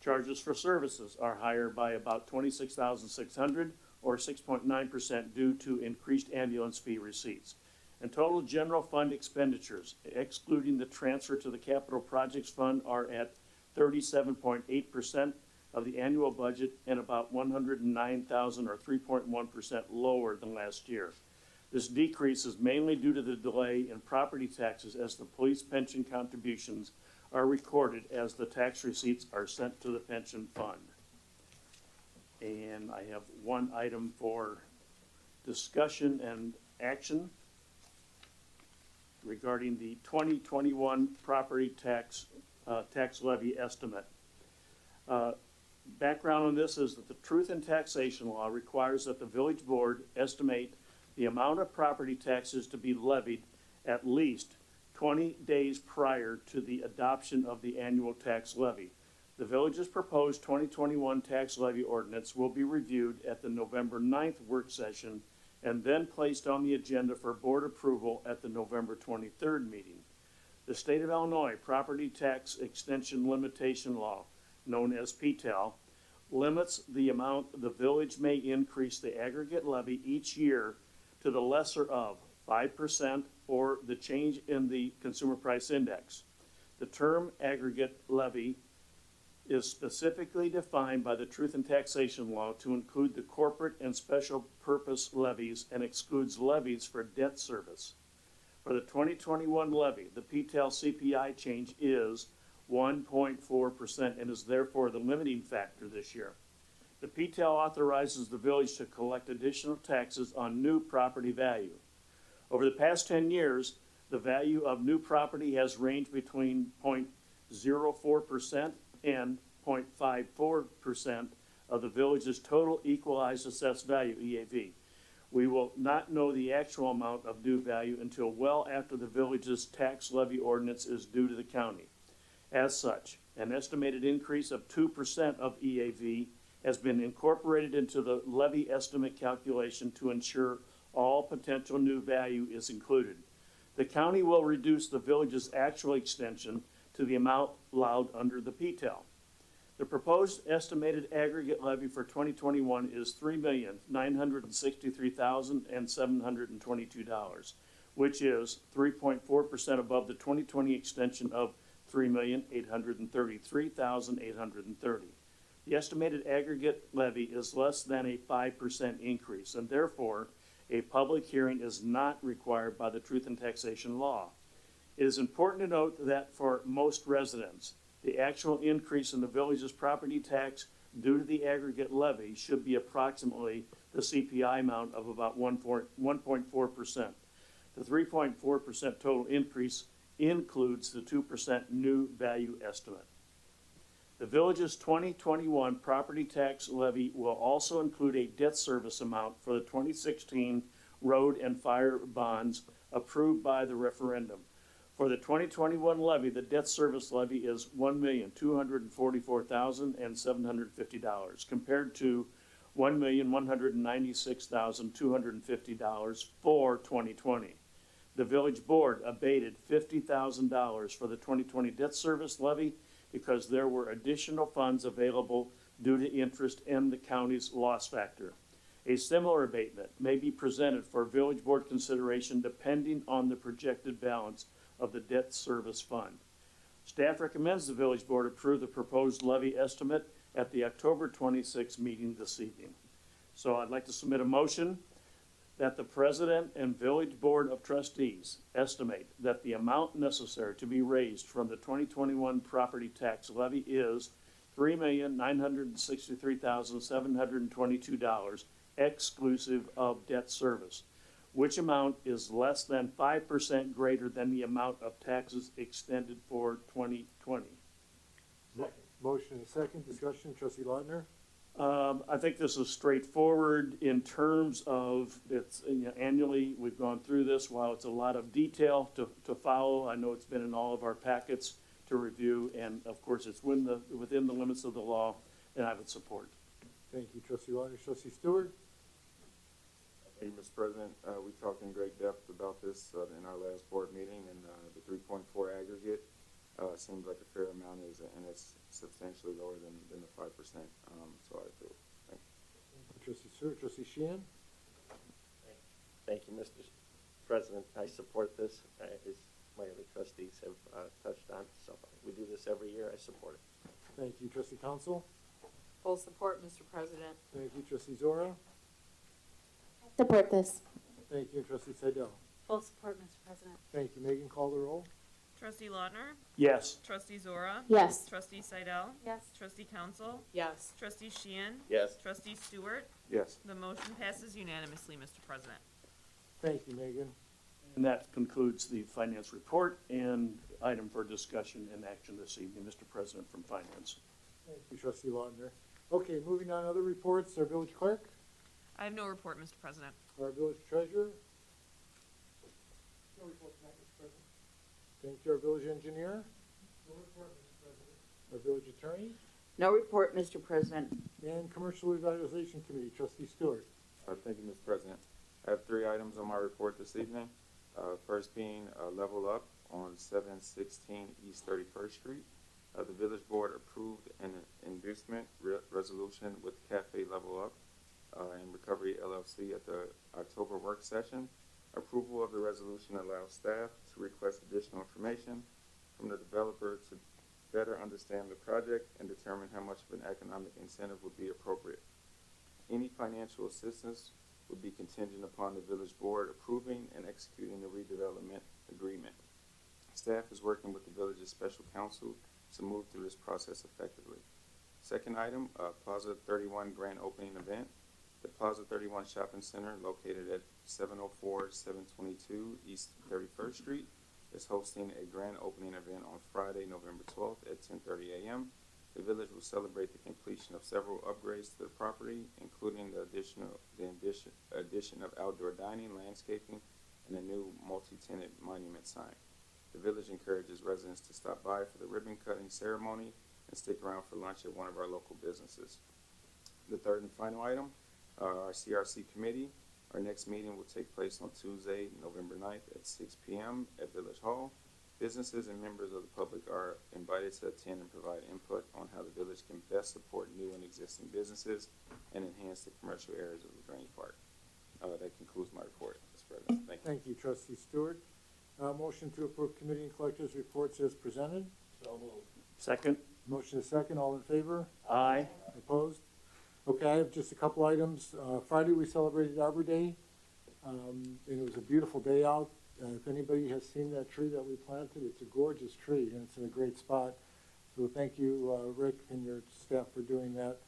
Charges for services are higher by about $26,600 or 6.9% due to increased ambulance fee receipts. And total general fund expenditures, excluding the transfer to the capital projects fund, are at 37.8% of the annual budget and about $109,000 or 3.1% lower than last year. This decrease is mainly due to the delay in property taxes as the police pension contributions are recorded as the tax receipts are sent to the pension fund. And I have one item for discussion and action regarding the 2021 property tax levy estimate. Background on this is that the Truth in Taxation law requires that the village board estimate the amount of property taxes to be levied at least 20 days prior to the adoption of the annual tax levy. The village's proposed 2021 tax levy ordinance will be reviewed at the November 9th work session and then placed on the agenda for board approval at the November 23rd meeting. The State of Illinois Property Tax Extension Limitation Law, known as PTEL, limits the amount the village may increase the aggregate levy each year to the lesser of 5% or the change in the consumer price index. The term aggregate levy is specifically defined by the Truth in Taxation law to include the corporate and special purpose levies and excludes levies for debt service. For the 2021 levy, the PTEL CPI change is 1.4% and is therefore the limiting factor this year. The PTEL authorizes the village to collect additional taxes on new property value. Over the past 10 years, the value of new property has ranged between 0.04% and 0.54% of the village's total equalized assessed value, EAV. We will not know the actual amount of new value until well after the village's tax levy ordinance is due to the county. As such, an estimated increase of 2% of EAV has been incorporated into the levy estimate calculation to ensure all potential new value is included. The county will reduce the village's actual extension to the amount allowed under the PTEL. The proposed estimated aggregate levy for 2021 is $3,963,722, which is 3.4% above the 2020 extension of $3,833,830. The estimated aggregate levy is less than a 5% increase, and therefore, a public hearing is not required by the Truth in Taxation law. It is important to note that for most residents, the actual increase in the village's property tax due to the aggregate levy should be approximately the CPI amount of about 1.4%. The 3.4% total increase includes the 2% new value estimate. The village's 2021 property tax levy will also include a debt service amount for the 2016 road and fire bonds approved by the referendum. For the 2021 levy, the debt service levy is $1,244,750 compared to $1,196,250 for 2020. The village board abated $50,000 for the 2020 debt service levy because there were additional funds available due to interest in the county's loss factor. A similar abatement may be presented for village board consideration depending on the projected balance of the debt service fund. Staff recommends the village board approve the proposed levy estimate at the October 26th meeting this evening. So I'd like to submit a motion that the president and village board of trustees estimate that the amount necessary to be raised from the 2021 property tax levy is $3,963,722 exclusive of debt service, which amount is less than 5% greater than the amount of taxes extended for 2020. Motion and second, discussion, trustee Lautner? I think this is straightforward in terms of it's, annually, we've gone through this. While it's a lot of detail to follow, I know it's been in all of our packets to review, and of course, it's within the limits of the law, and I would support. Thank you, trustee Lautner. Trustee Stewart? Hey, Mr. President, we talked in great depth about this in our last board meeting, and the 3.4 aggregate seems like a fair amount, and it's substantially lower than the 5%. So I feel. Thank you. Trustee Stewart. Trustee Sheehan? Thank you, Mr. President. I support this, as my other trustees have touched on. So we do this every year. I support it. Thank you, trustee Council. Full support, Mr. President. Thank you, trustee Zora. Support this. Thank you, trustee Seidel. Full support, Mr. President. Thank you. Megan, call the roll. Trustee Lautner? Yes. Trustee Zora? Yes. Trustee Seidel? Yes. Trustee Council? Yes. Trustee Sheehan? Yes. Trustee Stewart? Yes. The motion passes unanimously, Mr. President. Thank you, Megan. And that concludes the finance report and item for discussion and action this evening, Mr. President, from Finance. Thank you, trustee Lautner. Okay, moving on, other reports, our village clerk, I have no report, Mr. President. our village treasurer. No report tonight, Mr. President. Thank you, our village engineer. No report, Mr. President. Our village attorney. No report, Mr. President. And Commercial Revitalization Committee, trustee Stewart. Thank you, Mr. President. I have 3 items on my report this evening. First being Level Up on 716 East 31st Street. The village board approved an inducement resolution with Cafe Level Up and Recovery LLC at the October work session. Approval of the resolution allows staff to request additional information from the developer to better understand the project and determine how much of an economic incentive would be appropriate. Any financial assistance would be contingent upon the village board approving and executing the redevelopment agreement. Staff is working with the village's special counsel to move through this process effectively. Second item, Plaza 31 grand opening event. The Plaza 31 Shopping Center, located at 704-722 East 31st Street, is hosting a grand opening event on Friday, November 12th at 10:30 a.m. The village will celebrate the completion of several upgrades to the property, including the addition of outdoor dining, landscaping, and a new multi-tenant monument sign. The village encourages residents to stop by for the ribbon cutting ceremony and stick around for lunch at one of our local businesses. The third and final item, our CRC committee. Our next meeting will take place on Tuesday, November 9th at 6 p.m. at Village Hall. Businesses and members of the public are invited to attend and provide input on how the village can best support new and existing businesses and enhance the commercial areas of Lagrange Park. That concludes my report, Mr. President. Thank you. Thank you, trustee Stewart. Motion to approve committee and collectors reports as presented. So moved. Second. Motion is second, all in favor? Aye. Opposed? Okay, I have just a couple items. Friday, we celebrated Arbor Day, and it was a beautiful day out. If anybody has seen that tree that we planted, it's a gorgeous tree, and it's in a great spot. So thank you, Rick and your staff for doing that.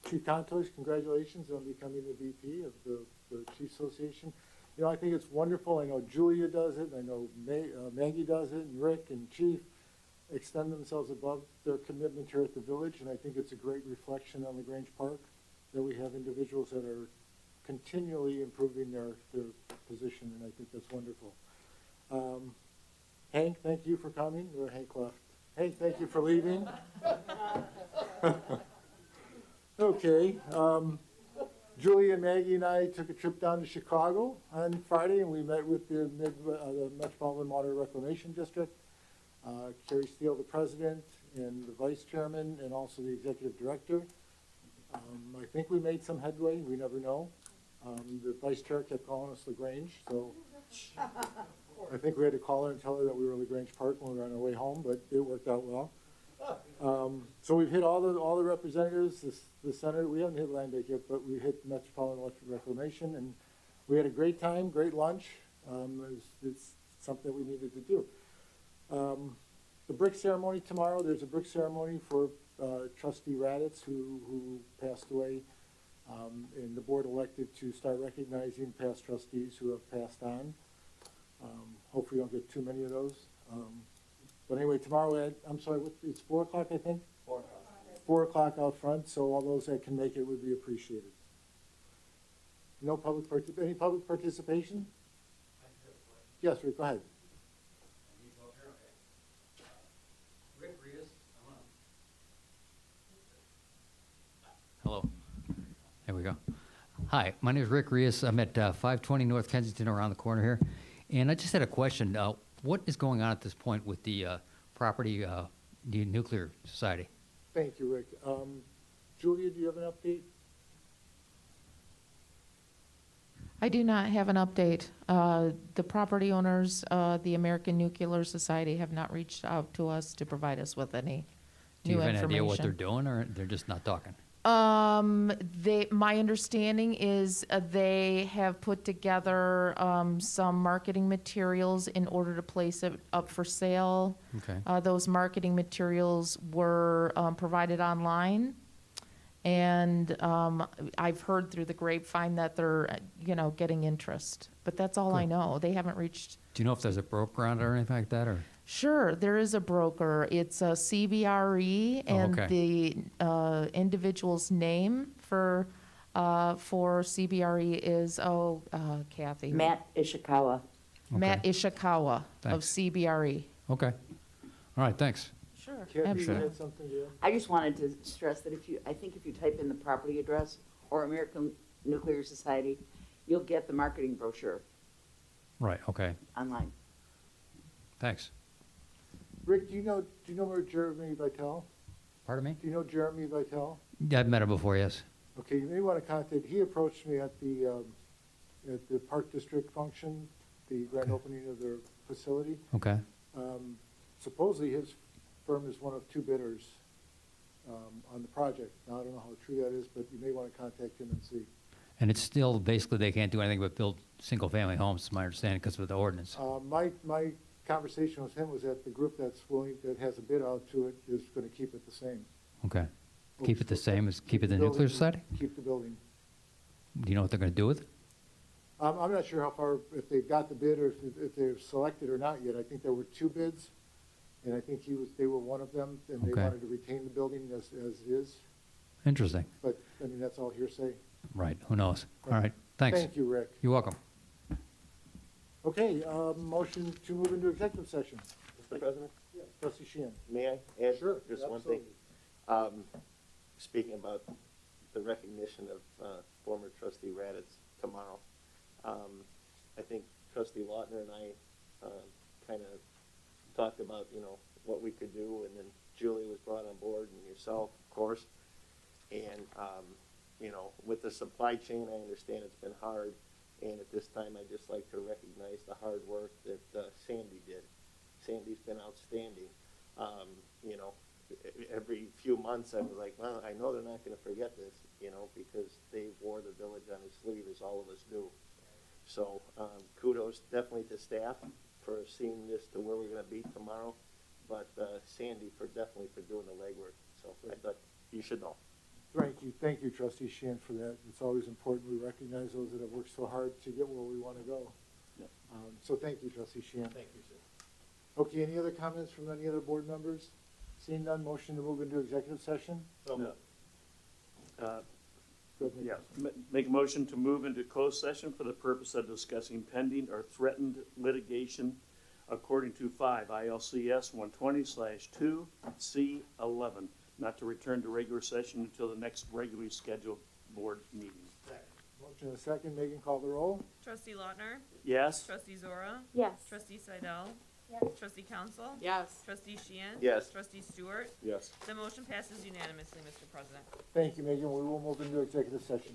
Chief Contois, congratulations on becoming the VP of the Chiefs Association. You know, I think it's wonderful. I know Julia does it, and I know Maggie does it, and Rick and Chief extend themselves above their commitment here at the village, and I think it's a great reflection on Lagrange Park that we have individuals that are continually improving their position, and I think that's wonderful. Hank, thank you for coming. Or Hank left. Hank, thank you for leaving. Okay. Julie and Maggie and I took a trip down to Chicago on Friday, and we met with the Metropolitan Water Reclamation District. Carrie Steele, the president, and the vice chairman, and also the executive director. I think we made some headway. We never know. The vice chair kept calling us Lagrange, so I think we had to call her and tell her that we were Lagrange Park when we were on our way home, but it worked out well. So we've hit all the representatives, the senator. We haven't hit Land Bank yet, but we hit Metropolitan Electric Reclamation, and we had a great time, great lunch. It's something that we needed to do. The brick ceremony tomorrow, there's a brick ceremony for Trustee Raditz, who passed away, and the board elected to start recognizing past trustees who have passed on. Hopefully we don't get too many of those. But anyway, tomorrow I'm sorry, it's 4 o'clock, I think? 4 o'clock. 4 o'clock out front, so all those that can make it would be appreciated. No any public participation? Yes, Rick, go ahead. Hello. There we go. Hi, my name is Rick Rios. I'm at 520 North Kensington, around the corner here. And I just had a question. What is going on at this point with the property, the Nuclear Society? Thank you, Rick. Julia, do you have an update? I do not have an update. The property owners, the American Nuclear Society, have not reached out to us to provide us with any Do you new have any idea information. what they're doing, or they're just not talking? My understanding is they have put together some marketing materials in order to place it up for sale. Okay. Those marketing materials were provided online, and I've heard through the grapevine that they're, getting interest. But that's all I Good. know. They haven't reached. Do you know if there's a broker on it or anything like that, or? Sure, there is a broker. It's a CBRE, and okay. the individual's name for CBRE is Kathy. Matt Ishikawa. Matt Ishikawa of Thanks. CBRE. Okay. All right, thanks. Sure, Kathy, you absolutely. had something to add? I just wanted to stress that I think if you type in the property address or American Nuclear Society, you'll get the marketing brochure Right, okay. online. Thanks. Rick, do you know where Jeremy Vitale? Pardon me? Do you know Jeremy Vitale? Yeah, I've met him before, yes. Okay, you may want to contact, he approached me at the Park District function, the grand opening of their facility. Okay. Supposedly his firm is one of 2 bidders on the project. Now, I don't know how true that is, but you may want to contact him and see. And it's still, basically, they can't do anything but build single-family homes, is my understanding, because of the ordinance. My conversation with him was that the group that has a bid out to it is going to keep it the same. Okay. Keep it the same as, keep it the building- Nuclear Society? Keep the building. Do you know what they're gonna do with it? I'm not sure how far, if they've got the bid or if they're selected or not yet. I think there were 2 bids, and I think they were one of them, and they Okay. wanted to retain the building as is. Interesting. But, I mean, that's all hearsay. Right, who knows? All right, thanks. Thank you, Rick. You're welcome. Okay, motion to move into executive session. Mr. President, Trustee Sheehan. may I add Sure, just one thing? Speaking about the recognition of former trustee Raditz tomorrow, I think trustee Lautner and I kind of talked about, you know, what we could do, and then Julie was brought on board, and yourself, of course. And, you know, with the supply chain, I understand it's been hard, and at this time, I'd just like to recognize the hard work that Sandy did. Sandy's been outstanding. You know, every few months, I was like, well, I know they're not gonna forget this, you know, because they wore the village on his sleeve, as all of us do. So, kudos definitely to staff for seeing this to where we're gonna be tomorrow, but Sandy definitely for doing the legwork, so I thought you should know. Thank you, trustee Sheehan, for that. It's always important we recognize those that have worked so hard to get where we wanna go. Yep. So thank you, trustee Sheehan. Thank you, sir. Okay, any other comments from any other board members? Seeing none, motion to move into executive session? No. Go ahead, Nick. Yeah, make a motion to move into closed session for the purpose of discussing pending or threatened litigation according to 5 ILCS 120/2C11, not to return to regular session until the next regularly scheduled board meeting. Motion and a second, Megan, call the roll. Trustee Lautner? Yes? Trustee Zora? Yes. Trustee Seidel? Yes. Trustee Council? Yes. Trustee Sheehan? Yes. Trustee Stewart? Yes. The motion passes unanimously, Mr. President. Thank you, Megan. We will move into executive session.